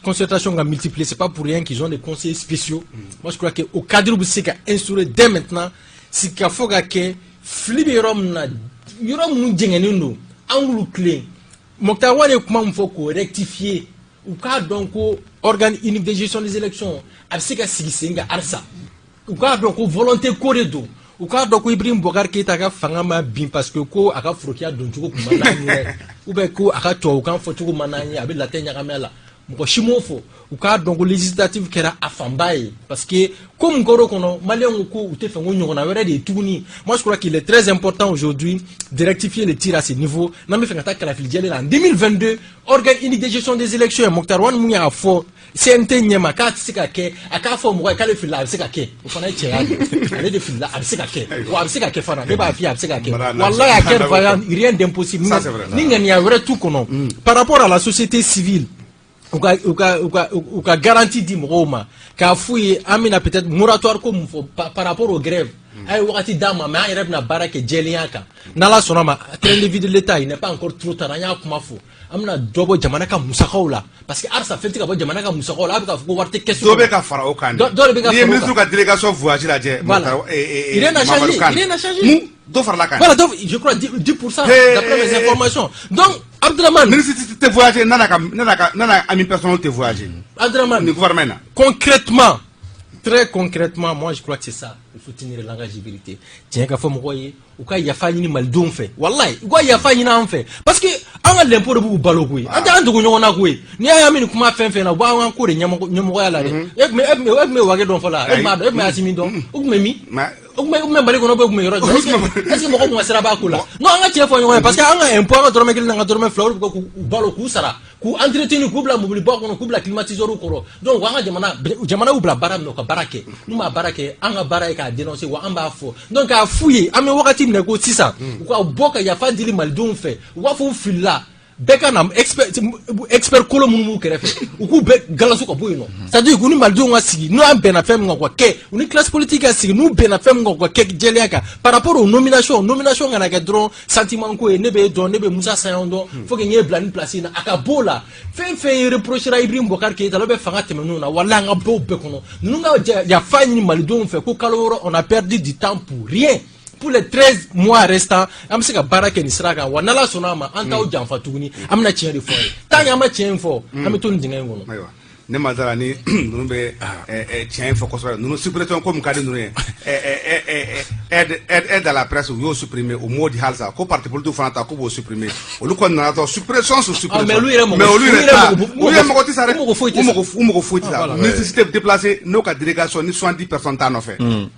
concertation a multiplié c'est pas pour rien qu'ils ont des conseillers spéciaux moi je crois que au cadre où c'est qu'à instaurer dès maintenant c'est qu'il faut que flibe yorom na yorom mu jengeni no angulu clé Mokhtar Wane kuma mu faut ko rectifier ou ka donc organe unique de gestion des élections absika sigisenga arsa ou ka donc volonté corridor ou ka donc Ibrahim Boubacar Keïta ka fanga ma bin parce que ko aka frokia don tuko kuma na ou be ko aka to kan fo tuko mananye abi la tenya kamela mko shimofo ou ka donc législative kera afambaye parce que comme ngoro kono malien ko ou te fengo nyona wéré de tuguni moi je crois qu'il est très important aujourd'hui de rectifier les tirs à ce niveau na me fengata kala fil en 2022 organe unique de gestion des élections Mokhtar Wane mu ya fo CNT nyema ka tsika ke aka fo mo ka le fil la tsika ke o fana che ale de fil la tsika ke o tsika ke fana de ba fi tsika ke wallahi à quel vaillant rien d'impossible ni ngani ya wéré tout kono par rapport à la société civile ou ka garantie di mɔgɔw k'a f'u ye an bɛna peut-être moratoire ko mun fɔ par rapport aux grèves a ye wagati d'a ma mais an yɛrɛ bɛna baara kɛ jɛlenya kan n'ala sɔnna ma train de vie de l'État il n'est pas encore trop tard an y'a kuma fɔ an bɛna dɔ bɔ jamana ka musakaw la parce que arsa fɛn tɛ ka bɔ jamana ka musakaw la a bɛ k'a fɔ ko wari tɛ kɛsu dɔ bɛ ka fara o kan dɔ de bɛ ka fara o kan n'i ye ministre ka délégation voyage lajɛ voilà rien n'a changé dɔ farala kan voilà donc je crois 10% d'après mes informations donc Abdraman ministre tɛ voyager nana ami personnel tɛ voyager Abdraman ni gouvernement na concrètement très concrètement moi je crois que c'est ça il faut tenir le langage de vérité tiens ka fɔ mɔgɔ ye u ka yafa ɲini malidenw fɛ wallahi u ka yafa ɲini an fɛ parce que an ka l'impôt de b'u balo koyi an tɛ an dogo ɲɔgɔn na koyi n'i y'a mɛn nin kuma fɛn fɛn na u b'an ko de ɲɛmɔgɔya la dɛ e tun bɛ wage dɔn fɔlɔ e tun b'a dɔn e tun bɛ Asimi dɔn o tun bɛ min o tun bɛ Mali kɔnɔ o tun bɛ yɔrɔ jumɛn est ce que mɔgɔ kun ka sira b'a ko la non an ka tiɲɛ fɔ ɲɔgɔn ye parce que an ka impôt an ka dɔrɔmɛ kelen n'an ka dɔrɔmɛ fila olu bɛ k'u balo k'u sara k'u entretenir k'u bila mobili ba kɔnɔ k'u bila climatiseur kɔrɔ donc an ka jamana y'u bila baara min na u ka baara kɛ n'u ma baara kɛ an ka baara ye k'a dénoncer wa an b'a fɔ donc k'a f'u ye an bɛ wagati min na ko sisan u ka bɔ ka yafa dili malidenw fɛ u b'a fɔ u filila bɛɛ ka na expert kolo minnu b'u kɛrɛfɛ u k'u bɛɛ galaso ka bɔ yen nɔ c'est à dire k'u ni malidenw ka sigi n'u an bɛnna fɛn min kan ka kɛ u ni classe politique ka sigi n'u bɛnna fɛn min kan ka kɛ jɛlenya kan par rapport aux nominations kana kɛ dɔrɔn sentiment ko ye ne bɛ dɔn ne bɛ Musa Saɲɔn dɔn faut que n ye bila nin place in na a ka b'o la fɛn fɛn ye reprochera Ibrahim Boubacar Keïta la bɛ fanga tɛmɛ n'o na walahi an ka bɔ o bɛɛ kɔnɔ ninnu ka yafa ɲini malidenw fɛ ko kalo wɔɔrɔ on a perdu du temps pour rien pour les 13 mois restants am se ka baara kɛ nin sira kan wa n'ala sɔnna ma an t'aw janfa tuguni an bɛna tiɲɛ de fɔ ye tant que an ma tiɲɛ fɔ an bɛ to nin dingɛ in kɔnɔ ayiwa ne ma dara ni ninnu bɛ tiɲɛ fɔ kosɛbɛ ninnu suppression ko mun ka di ninnu ye aide à la presse u y'o supprimer o m'o di halisa ko parti politique fana ta k'u b'o supprimer olu kɔni nana dɔrɔn suppression sur suppression mais olu yɛrɛ mɔgɔ tɛ sa dɛ u mɔgɔ foyi tɛ sa ministre si tɛ déplacer n'o ka délégation ni 70 personnes t'a nɔfɛ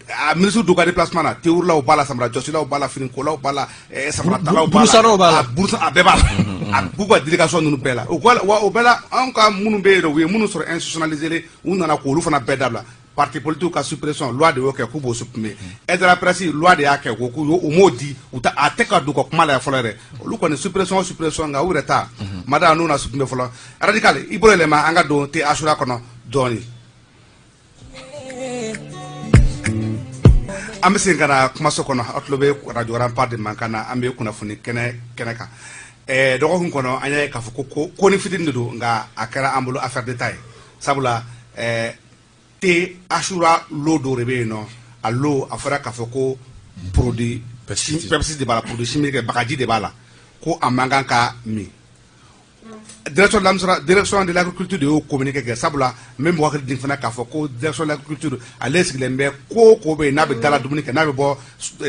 a ministre dɔw ka déplacement na théourilaw b'a la samara jɔsilaw b'a la finikolaw b'a la samaratalaw b'a la a bɛɛ b'a la a b'u ka délégation ninnu bɛɛ la o bɛɛ la anw ka minnu bɛ yen u ye minnu sɔrɔ institutionnalisé u nana k'olu fana bɛɛ dabila parti politique ka suppression loi de y'o kɛ k'u b'o supprimer aide à la presse loi de y'a kɛ k'u m'o di a tɛ ka don ka kuma la yan fɔlɔ yɛrɛ olu kɔni suppression nka u yɛrɛ ta mada n'u na supprimer fɔlɔ radical i bolo yɛlɛma an ka don te asura kɔnɔ dɔɔni an bɛ segin ka na kumaso kɔnɔ aw tulo bɛ radio Rampart de mankan na an bɛ kunnafoni kɛnɛ kan dɔgɔkun kɔnɔ an y'a ye k'a fɔ ko ni fitini de don nka a kɛra an bolo affaire d'État ye sabula te Ashura lo dɔ de bɛ yen nɔ a lo a fɔra k'a fɔ ko produit pesticide de b'a la produit chimique bagaji de b'a la ko a man kan ka min direction de l'agriculture de y'o communiqué kɛ sabula n bɛ mɔgɔ hakili jigin fana k'a fɔ ko direction de l'agriculture ale sigilen bɛ ko bɛ yen n'a bɛ dala dumuni kɛ n'a bɛ bɔ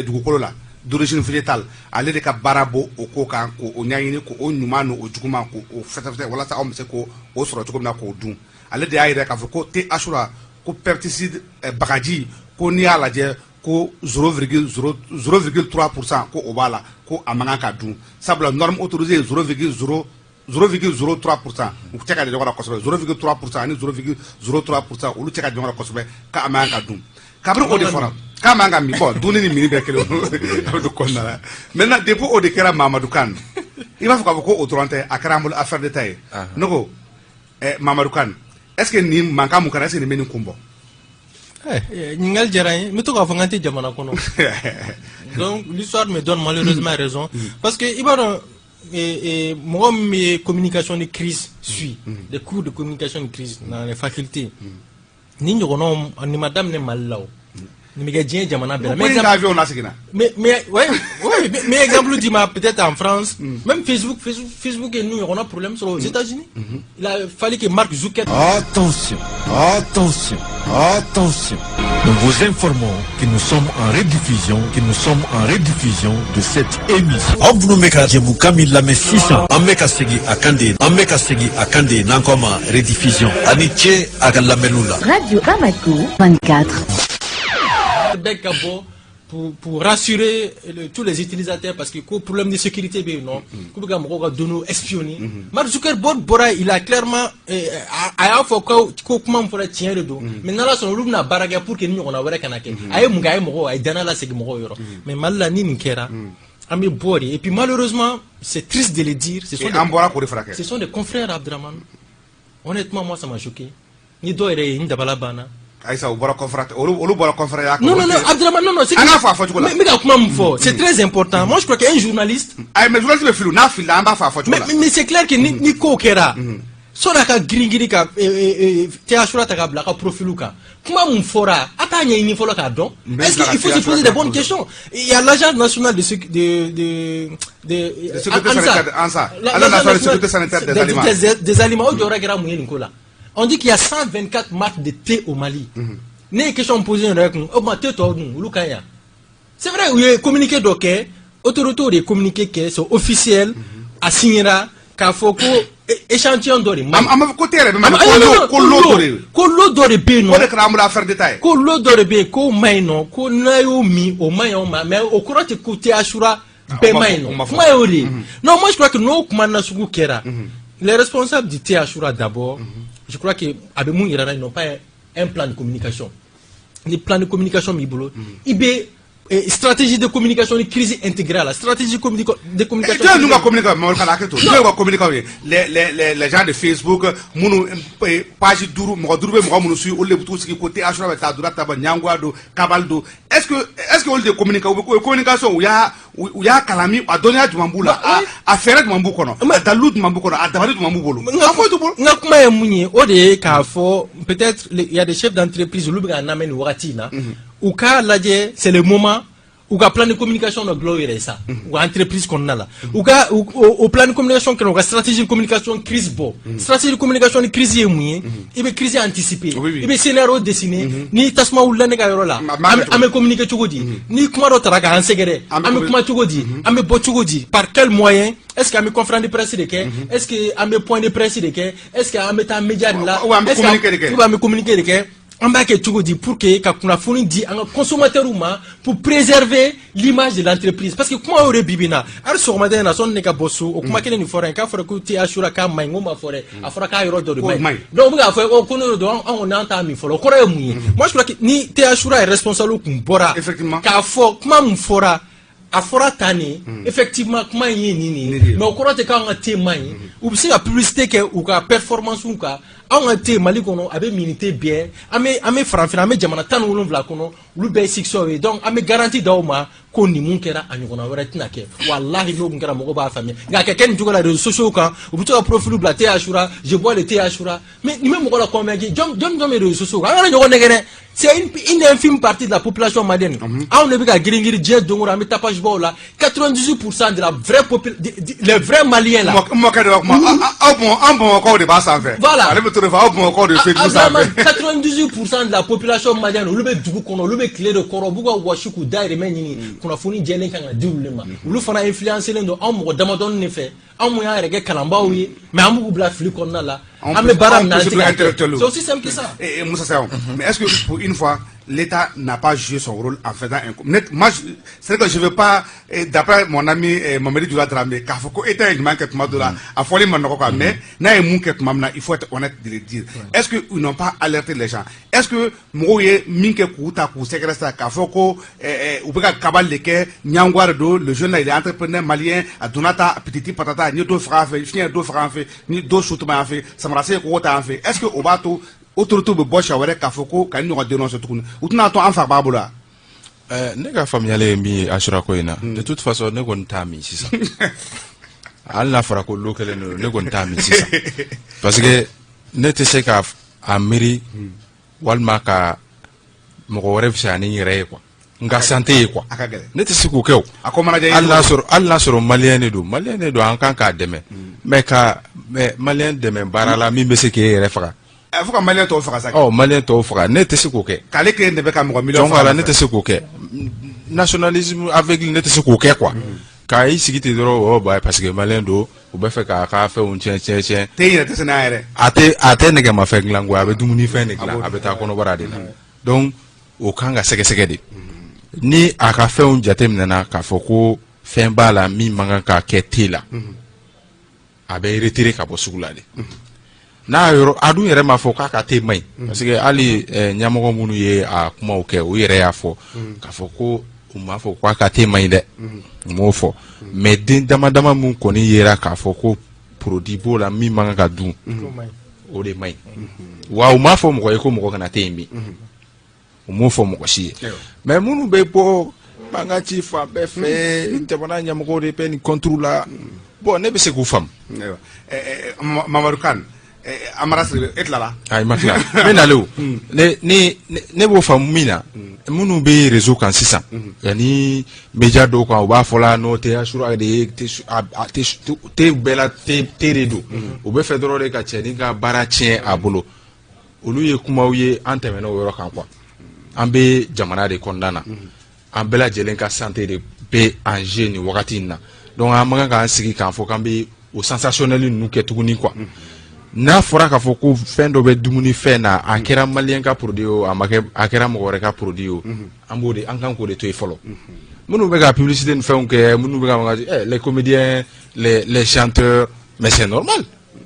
dugukolo la d'origine végétale ale de ka baara bɔ o ko kan k'o ɲɛɲini k'o ɲuman n'o juguman k'o fɛsɛfɛsɛ walasa aw bɛ se k'o sɔrɔ cogo min na k'o dun ale de y'a yira k'a fɔ ko te Ashura ko pesticide bagaji ko n'i y'a lajɛ ko 0,3% ko o b'a la ko a man kan ka dun sabula norme autorisée 0,03% u cɛ ka jan ɲɔgɔn na kosɛbɛ 0,3% ani 0,03% olu cɛ ka jan ɲɔgɔn na kosɛbɛ k'a man kan ka dun kabiri o de fɔra k'a man kan ka min bɔn dunni ni mini bɛɛ kelen a bɛ don kɔnɔna la maintenant depuis o de kɛra Mamadou Kane i b'a fɔ k'a fɔ ko o dɔrɔn tɛ a kɛra an bolo affaire d'État ye ne ko Mamadou Kane est-ce que nin mankan mun kɛra est-ce que nin bɛ nin kun bɔ ɲininkali diyara n ye n bɛ to k'a fɔ n k'an tɛ jamana kɔnɔ donc l'histoire me donne malheureusement raison parce que i b'a dɔn mɔgɔ min bɛ communication de crise suit des cours de communication de crise dans les facultés ni ɲɔgɔnnaw nin ma daminɛ Mali la o nin bɛ kɛ diɲɛ jamana bɛɛ la mais exemple d'i ma peut-être en France même Facebook ye nin ɲɔgɔnna problème sɔrɔ aux États-Unis il a fallu que Mark Zuckerberg attention nous vous informons que nous sommes en rediffusion de cette émission aw minnu bɛ ka jɛmukan min lamɛn sisan an bɛ ka segin a kan de n'an ko a ma rediffusion ani cɛ a ka lamɛnniw la Radio Bamako 24 pour rassurer tous les utilisateurs parce que le problème de sécurité non données espionnées Mark Zuckerberg il a clairement a fɔ ko kuma min fɔra tiɲɛ de don mais n'ala sɔnna olu bɛna baara kɛ pour que ni ɲɔgɔnna wɛrɛ kana kɛ a ye mun kɛ a ye mɔgɔw a ye danaya lasegin mɔgɔw yɔrɔ mais Mali la ni nin kɛra an bɛ bɔ de et puis malheureusement c'est triste de le dire ce sont des confrères Abdraman honnêtement moi ça m'a choqué ni dɔ yɛrɛ ye ni dabala banna Aïssa, olu bɔra conférence. Non, Abdraman, non, c'est c'est très important. Moi, je crois qu'un journaliste. Mais journaliste, mais c'est clair que ni Kokera. Sona ka gringiri ka te Ashura ta ka blaka profilu ka kuma mun fora atanya ini folo ka don est-ce qu'il faut se poser des bonnes questions il y a l'agence nationale de sécurité sanitaire des aliments au Dora Gra Mouye Nicolas. On dit qu'il y a 124 marques de thé au Mali. N'est question posée une réponse. C'est vrai, il y a communiqué d'ok, autorité de communiqué qui est officiel, à signera, qu'à faut échantillon d'or. Kolo d'or B non. Kolo d'or B, ko maino, ko nayomi, au mayoma, mais au courant de côté Ashura, Bemaino. Non, moi je crois que nous, Kumanasugu Kera, les responsables du thé Ashura d'abord, je crois que Abemou Irana n'ont pas un plan de communication. Les plans de communication Mibolo, stratégie de communication, une crise intégrale, stratégie de communication. Les gens de Facebook, page duru, côté Ashura Nyangwado, Kabaldo. Est-ce que on de communication où il y a Kalami à donner du Mamboula, à faire du Mamboukona, à Dalou du Mamboukona, à Davari du Mamboukolo. Peut-être il y a des chefs d'entreprise, Namen Watina. Ou cas là c'est le moment où le plan de communication de gloire est ça ou entreprise qu'on a là ou au plan de communication qu'on a stratégie de communication crise beau stratégie de communication de crise mouillé et bien crise anticipée et bien scénario dessiné ni tasma ou l'année gagnera là ame communiquer chogodi ni comment d'autres raga en segere ame comment chogodi ame bo chogodi par quel moyen est-ce qu'ame conférence de presse de quai est-ce que ame point de presse de quai est-ce qu'ame ta média là est-ce que ame communiquer de quai on va que pour que quand on dit un consommateur pour préserver l'image de l'entreprise parce que comment aurait bibina alors sur matin na son neka bosso ou comment qu'elle ne fera qu'à faire que Ashura ka maingo ma forêt à fera ka yoro de mai donc on va faire on entend mi folo kora mu moi je crois que ni Ashura est responsable pour bora effectivement ka fo comment mu fora a fora tani effectivement comment y nini mais au courant de quand on témoigne ou c'est la publicité que ou la performance ou ka an ka te Mali kɔnɔ a bɛ minité bien an bɛ farafinna an bɛ jamana 17 kɔnɔ olu bɛɛ ye succès ye donc an bɛ garantie d'aw ma ko nin mun kɛra a ɲɔgɔnna wɛrɛ tɛna kɛ wallahi n'o kun kɛra mɔgɔw b'a faamuya nka a ka kɛ nin cogo la réseaux sociaux kan u bɛ to ka profil bila thé Ashura je bois le thé Ashura mais nin bɛ mɔgɔ la convaincre jɔn bɛ réseaux sociaux kan an kana ɲɔgɔn nɛgɛ dɛ c'est une infime partie de la population malienne anw de bɛ ka girin-girin diɲɛ don o don an bɛ tapage baw la 98% de la vraie les vrais Maliens là mɔkɛ de b'a kuma an Bamakɔkaw de b'a sanfɛ voilà ale bɛ to de fɔ aw Bamakɔkaw de Facebook sanfɛ 98% de la population malienne olu bɛ dugu kɔnɔ olu bɛ tile de kɔrɔ u b'u ka wɔsi k'u dayirimɛ ɲini kunnafoni jɛlen kan ka di olu ma olu fana influencelen don anw mɔgɔ damadɔni de fɛ anw mun y'an yɛrɛ kɛ kalanbaaw ye mais an b'u bila fili kɔnɔna la an bɛ baara min na c'est aussi simple que ça. Moussa Sayon, mais est-ce que pour une fois l'État n'a pas joué son rôle en faisant un moi c'est que je veux pas d'après mon ami Mamadi Dioula Dramé k'a fɔ ko État ye ɲuman kɛ tuma dɔ la a fɔli ma nɔgɔ quoi mais n'a ye mun kɛ tuma min na il faut être honnête de le dire est-ce que ils n'ont pas alerté les gens est-ce que mɔgɔw ye min kɛ k'u ta k'u sɛgɛrɛ sa k'a fɔ ko u bɛ ka kabali de kɛ ɲangwa de don le jeune là il est entrepreneur malien a donna ta petite patata ni dɔ faga an fɛ fiɲɛ dɔ faga an fɛ ni dɔ sutuma an fɛ samarase k'o ta an fɛ est-ce que o b'a to autorité bɛ bɔ siɲɛ wɛrɛ k'a fɔ ko ka ɲɔgɔn dénoncer tuguni u tɛna to an fa b'a bolo wa. Ne ka faamuyali ye min ye Ashura ko in na de toute façon ne kɔni t'a min sisan hali n'a fɔra ko lo kelen don ne kɔni t'a min sisan parce que ne tɛ se ka a miiri walima ka mɔgɔ wɛrɛ fisaya ni n yɛrɛ ye quoi nka santé ye quoi ne tɛ se k'o kɛ o hali n'a sɔrɔ maliyɛn de don an kan k'a dɛmɛ mais ka maliyɛn dɛmɛ baara la min bɛ se k'e yɛrɛ faga. A fɔ ka maliyɛn tɔw faga sa. Maliyɛn tɔw faga ne tɛ se k'o kɛ. K'ale kelen de bɛ ka mɔgɔ miliyɔn faga. Donc ne tɛ se k'o kɛ nationalisme aveugle ne tɛ se k'o kɛ quoi k'a i sigi ten dɔrɔn ba parce que maliyɛn don u bɛ fɛ k'a ka fɛnw tiɲɛ. Te yɛrɛ tɛ se n'a yɛrɛ. A tɛ nɛgɛmafɛn dilan quoi a bɛ dumunifɛn de dilan a bɛ taa kɔnɔbara de la donc o kan ka sɛgɛsɛgɛ de ni a ka fɛnw jateminɛna k'a fɔ ko fɛn b'a la min man kan ka kɛ te la a bɛ retirer ka bɔ sugu la de. N'a yɔrɔ a dun yɛrɛ m'a fɔ k'a ka te maɲi parce que hali ɲɛmɔgɔ minnu ye a kumaw kɛ u yɛrɛ y'a fɔ k'a fɔ ko u m'a fɔ k'a ka te maɲi dɛ u m'o fɔ mais den dama dama mun kɔni yera k'a fɔ ko produit b'o la min man kan ka dun o de maɲi wa u m'a fɔ mɔgɔ ye ko mɔgɔ kana te in min u m'o fɔ mɔgɔ si ye mais minnu bɛ bɔ bangan ci fan bɛɛ fɛ jamana ɲɛmɔgɔw de bɛ nin contre la bon ne bɛ se k'u faamu. Mamadou Kane Amara Siré e tilala. Ayi ma tila n bɛ nalen o ne b'o faamu min na minnu bɛ réseau kan sisan yanni média dɔw kan u b'a fɔ la n'o tɛ Ashura de ye te bɛɛ la te de don u bɛ fɛ dɔrɔn de ka cɛnin ka baara tiɲɛ a bolo olu ye kumaw ye an tɛmɛna o yɔrɔ kan quoi an bɛ jamana de kɔnɔna na an bɛɛ lajɛlen ka santé de bɛ en jeu nin wagati in na donc an man kan k'an sigi k'an fɔ k'an bɛ o sensationnel ninnu kɛ tuguni quoi. N'a fɔra k'a fɔ ko fɛn dɔ bɛ dumuni fɛn na a kɛra maliyɛn ka produit o a kɛra mɔgɔ wɛrɛ ka produit o an kan k'o de to yen fɔlɔ minnu bɛ ka publicité ni fɛnw kɛ minnu bɛ ka les comédiens les chanteurs mais c'est normal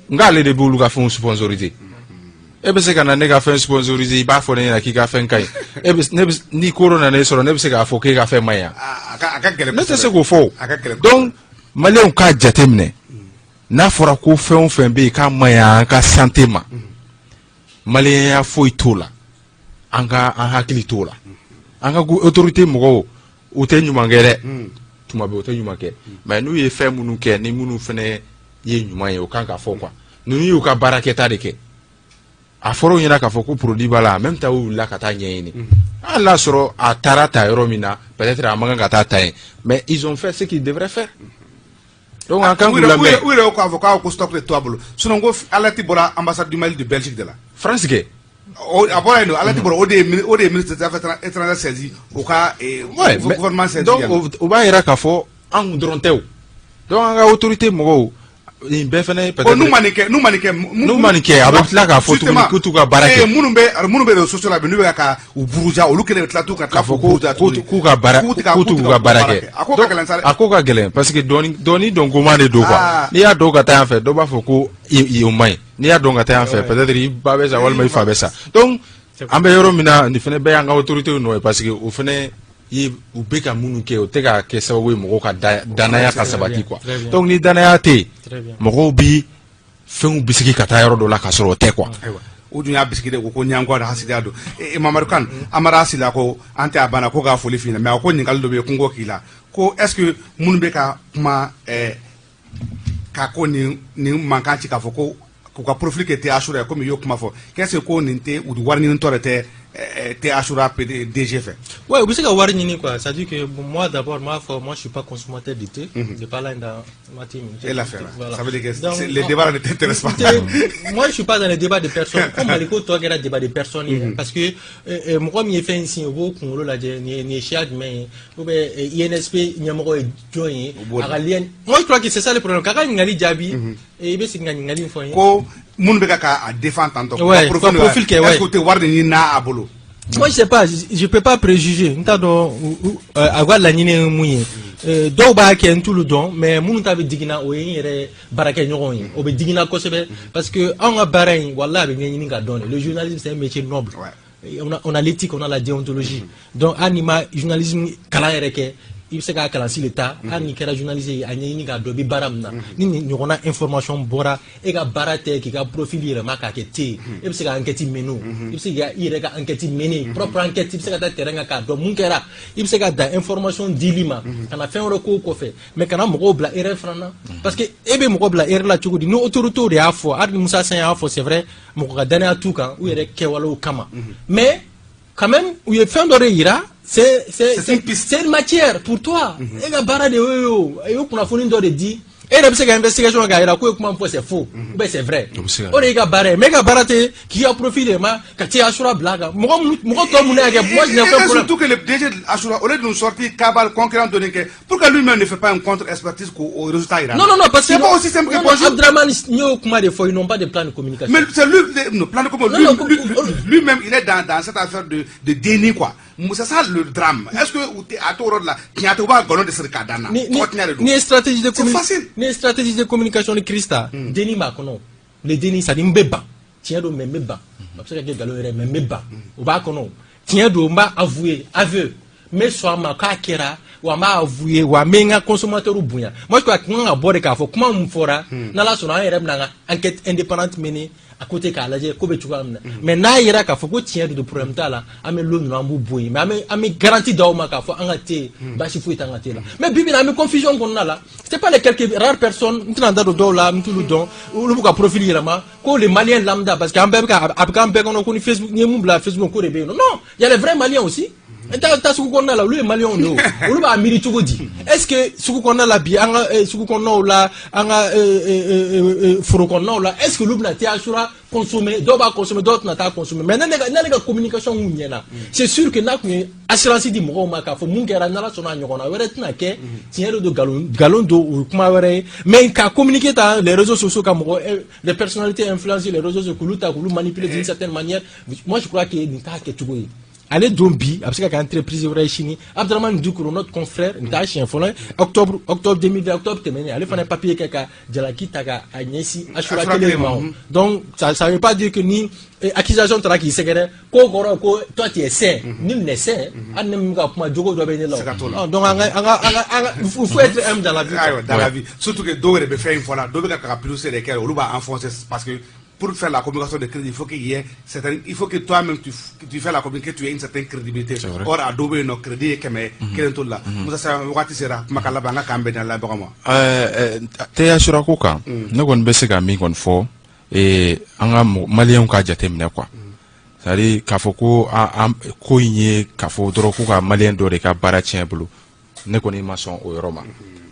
nka ale de b'olu ka fɛnw sponsoriser e bɛ se ka na ne ka fɛn sponsoriser i b'a fɔ ne ɲɛna k'i ka fɛn ka ɲi ni koro nana e sɔrɔ ne bɛ se k'a fɔ k'e ka fɛn man ɲi yan ne tɛ se k'o fɔ o donc maliyɛnw k'a jateminɛ n'a fɔra ko fɛn o fɛn bɛ yen k'a man ɲi an ka santé ma maliyɛnya foyi t'o la an hakili t'o la an ka autorité mɔgɔw u tɛ ɲuman kɛ dɛ tuma bɛɛ u tɛ ɲuman kɛ mais n'u ye fɛn minnu kɛ ni minnu fana ye ɲuman ye o kan ka fɔ quoi ninnu y'u ka baarakɛta de kɛ a fɔra u ɲɛna k'a fɔ ko produit b'a la en même temps u wulila ka taa ɲɛɲini hali n'a sɔrɔ a taara ta yɔrɔ min na peut-être a man kan ka taa ta yen mais ils ont fait ce qu'ils devraient faire. Donc en kan k'u lamɛn u yɛrɛ k'a fɔ k'aw ko stock de to a bolo sinon ko alerte bɔra ambassade du Mali de Belgique de la. France kɛ. A bɔra yen nɔ alerte bɔra o de ye ministre des affaires étrangères saisi o ka gouvernement saisi. donc o b'a yira k'a fɔ anw dɔrɔn tɛ o donc an ka autorité mɔgɔw nin bɛɛ fana peut-être n'u ma nin kɛ a bɛ tila k'a fɔ tuguni k'u t'u ka baara kɛ minnu bɛ réseaux sociaux la bi n'u bɛ ka u buruja olu kelen bɛ tila t'u ka tila fɔ k'u ka baara kɛ a ko ka gɛlɛn parce que dɔɔni dɔnkoman de don quoi n'i y'a dɔn ka taa yan fɛ dɔw b'a fɔ ko o man ɲi n'i y'a dɔn ka taa yan fɛ peut-être i ba bɛ sa walima i fa bɛ sa donc an bɛ yɔrɔ min na nin fana bɛɛ y'an ka autorité nɔ ye parce que o fana u bɛ ka minnu kɛ o tɛ ka kɛ sababu ye mɔgɔw ka danaya ka sabati quoi donc ni danaya tɛ yen mɔgɔw bi fɛnw bisigi ka taa yɔrɔ dɔ la ka sɔrɔ o tɛ quoi. O dun y'a bisigi de ko ɲangwa da hasidiya don Mamadou Kane amara asila ko an tɛ a banna ko k'a foli f'i ɲɛna mais a ko ɲininkali dɔ bɛ yen ko n k'o k'i la ko est ce que minnu bɛ ka kuma k'a ko nin mankan ci k'a fɔ ko k'u ka profil kɛ tɛ Asura ye komi i y'o kuma fɔ qu'est ce que ko nin tɛ u wari ɲinitɔ de tɛ Asura DG fait. Ouais, vous savez wari ɲini quoi, ça dit que moi d'abord moi je suis pas consommateur de thé, je pas là dans ma team. Et l'affaire, voilà. Ça veut dire que les débats ne t'intéressent pas. Moi je suis pas dans les débats de personnes. Comme Maliko toi qui a débat de personnes parce que moi m'y fait ici au beau qu'on l'a dit ni chiad mais ou bien INSP nyamoro join aralien. Moi je crois que c'est ça le problème. Quand il ngali jabi et bien c'est ngali fois. Ko mun be ka défendre tantôt. Profil que est-ce que tu war ni na abolo. Moi je sais pas, je peux pas préjuger. Ntado agwa la nyine muye. Dɔw b'a kɛ tout le don mais minnu ta bɛ digina o ye n yɛrɛ baarakɛ ɲɔgɔn ye o bɛ digina kosɛbɛ parce que anw ka baara in walahi a bɛ ɲɛɲini ka dɔn le journalisme c'est un métier noble on a l'éthique on a la déontologie donc hali ni ma journalisme kalan yɛrɛ kɛ i bɛ se k'a kalan si le ta hali ni kɛra journaliste ye a ɲɛɲini k'a dɔn i bɛ baara min na ni ɲɔgɔnna information bɔra e ka baara tɛ k'i ka profil yɛlɛma k'a kɛ te e bɛ se ka enquête mɛnɛ o i bɛ se k'i yɛrɛ ka enquête mɛnɛ propre enquête i bɛ se ka taa terrain kan k'a dɔn mun kɛra i bɛ se ka dan information dili ma ka na fɛn wɛrɛ k'o kɔfɛ mais kana mɔgɔw bila erreur fana na parce que e bɛ mɔgɔ bila erreur la cogo di ni autorité de y'a fɔ hali ni Musa San y'a fɔ c'est vrai mɔgɔ ka danaya t'u kan u yɛrɛ kɛwalew kama mais quand même u ye fɛn dɔ de yira c'est une matière pour toi et la barre de yo kunnafoni dɔ de di e yɛrɛ bɛ se ka investigation k'a yira ko ye kuma min fɔ c'est faux ou bien c'est vrai o de y'i ka baara ye mais e ka baara tɛ k'i ka profil de ma ka t'i Asura bila a kan mɔgɔ tɔ mun de y'a kɛ moi je n'ai pas de problème. Surtout que le DG de Asura au lieu de nous sortir cabale concurrent donné que pourquoi lui-même ne fait pas une contre-expertise au résultat ira. Non parce que c'est pas aussi simple que bonjour. Abdraman Nyo kuma de fois ils n'ont pas de plan de communication. Mais c'est lui le plan de communication lui-même il est dans cette affaire de déni quoi. C'est ça le drame. Est-ce que à tout là qui a trouvé un de ce cadre ni stratégie de communication. C'est facile. Ni stratégie de communication de Christa. Déni ma kono. Le déni ça dit mbeba. Tiens do mbeba. Parce que galo ere mbeba. O ba kono. Tiens do mba aveu. Mais soit ma ka kera wa ma avouer wa menga consommateur bunya. Moi je crois que on a bordé ka fo comment on fera na la sona ere na enquête indépendante menée à côté k'a lajɛ ko bɛ cogoya min na mais n'a yera k'a fɔ ko tiɲɛ de problème t'a la an bɛ lo ninnu an b'u bɔ yen mais an bɛ garantie d'aw ma k'a fɔ an ka te basi foyi t'an ka te la mais bi bi in na an bɛ confusion kɔnɔna la c'est pas les quelques rares personnes n tɛna n da don dɔw la n t'olu dɔn olu b'u ka profil yɛlɛma ko les maliens lambda parce que an bɛɛ bɛ ka a bɛ k'an bɛɛ kɔnɔ ko ni Facebook n'i ye mun bila Facebook ko de bɛ yen non il y a les vrais maliens aussi. Ta sugu kɔnɔna la olu ye maliyɛnw de ye olu b'a miiri cogo di est-ce que sugu kɔnɔna la bi an ka sugu kɔnɔnaw la an ka foro kɔnɔnaw la est-ce que olu bɛna tɛ Asura consommer dɔw b'a consommer dɔw tɛna taa consommer mais n'ale ka communication kun ɲɛna c'est sûr que n'a kun ye assurance di mɔgɔw ma k'a fɔ mun kɛra n'ala sɔnna a ɲɔgɔnna wɛrɛ tɛna kɛ tiɲɛ de don nkalon don o ye kuma wɛrɛ ye mais ka communiquer ta les réseaux sociaux ka mɔgɔ les personnalités influencer les réseaux sociaux k'olu ta k'olu manipuler d'une certaine manière moi je crois que nin t'a kɛcogo ye. Ale don bi a bɛ se ka kɛ entreprise wɛrɛ ye sini Abdraman Dukuru notre confrère nin t'a siɲɛ fɔlɔ ye octobre 2020 octobre tɛmɛnen ale fana ye papier kɛ ka jalaki ta ka a ɲɛsin Asura kelen ma donc ça veut pas dire que ni accusation taara k'i sɛgɛrɛ ko kɔrɔ ko toi tu es sain ni nin est sain hali ni min ka kuma jogo dɔ bɛ ne la donc an ka il faut être humble dans la vie. Dans la vie surtout que dɔw yɛrɛ bɛ fɛn in fɔ la dɔw bɛ ka plus de kɛ olu b'a enfoncer parce que pour faire la communication de crédit, il faut que toi-même tu fais la communication, tu aies une certaine crédibilité. Or, à Dobé, nos crédits, quel est tout là. Nous avons sera Makalabanga Kambe dans la Brama. Te Asura Kuka, nous avons baissé à mi qu'on faut et un malien qui a déjà terminé quoi. C'est-à-dire qu'il faut qu'on ait qu'il faut que malien d'or et qu'à baratien bleu. Ne connaît pas son au Roma.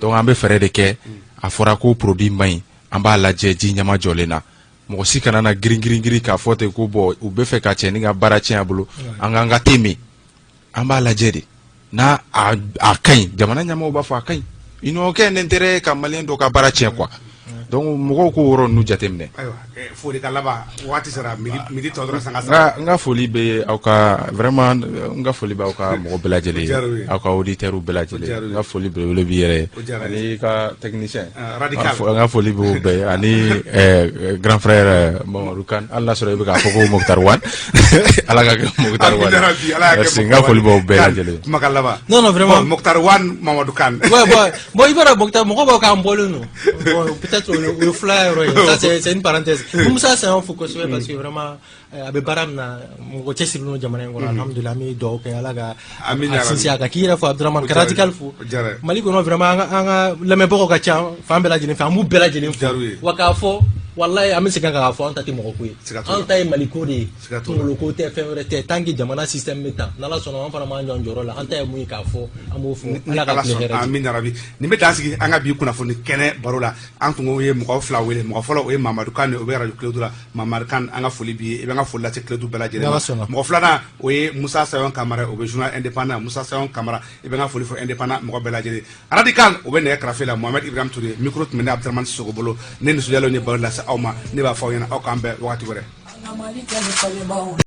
Donc, on va faire des quais à Forako produit main, en bas la djedi nyama jolena. Mɔgɔ si kana na girin k'a fɔ ten ko bɔn u bɛ fɛ ka cɛ ni ka baara tiɲɛ a bolo an k'an ka teme an b'a lajɛ de n'a a ka ɲi jamana ɲɛmaaw b'a fɔ a ka ɲi i n'o kɛ nin tɛ ka maliyɛn dɔ ka baara tiɲɛ quoi donc mɔgɔw k'o yɔrɔ ninnu jateminɛ. ayiwa foli ka laban waati sera midi tɔ dɔrɔn sanga sara. n ka foli bɛ aw ka vraiment n ka foli bɛ aw ka mɔgɔ bɛɛ lajɛlen ye aw ka auditeurs bɛɛ lajɛlen n ka foli belebele b'i yɛrɛ ye ani ka technicien n ka foli b'o bɛɛ ani grand frère Mamadou Kane hali n'a sɔrɔ i bɛ k'a fɔ ko Mokhtar Wane ala ka kɛ Mokhtar Wane merci n ka foli b'aw bɛɛ lajɛlen. kuma ka laban. non vraiment Mokhtar Wane Mamadou Kane. bon i b'a dɔn Mokhtar mɔgɔw b'a k'an bɔlen don peut-être le flyer, ça c'est une parenthèse. Comme ça, c'est un focus parce que vraiment, avec Baramna, mon côté sur le Jamana, alhamdulillah, mais donc, alaga, Sinsia, Kakira, for Abdraman, radical fou. Malikono vraiment, la même boka cha, femme bella jene, femme bella jene, wakafo. Wallahi ami sika ka fo anta ti mo ko yi anta e maliko de to lo ko te fe rete tangi jamana system meta nala sono on fana ma njoro la anta e mu ka fo amu fu ala ka plehera amin rabi ni meta sigi anga bi kuna fo ni kene barola an ko ye mo fla wele mo folo o Mamadou Kane o be radio Clédou Mamadou Kane anga foli bi e be nga foli la te Clédou bela jere mo fla na o ye Moussa Sayon Camara o be journal indépendant Moussa Sayon Camara e be nga foli fo indépendant mo bela jere radical o be ne krafela Mohamed Ibrahim Touré micro tmene Abdraman Sogobolo ne ni sujalo ni barola awma ne ba fawena o kambe wakati wore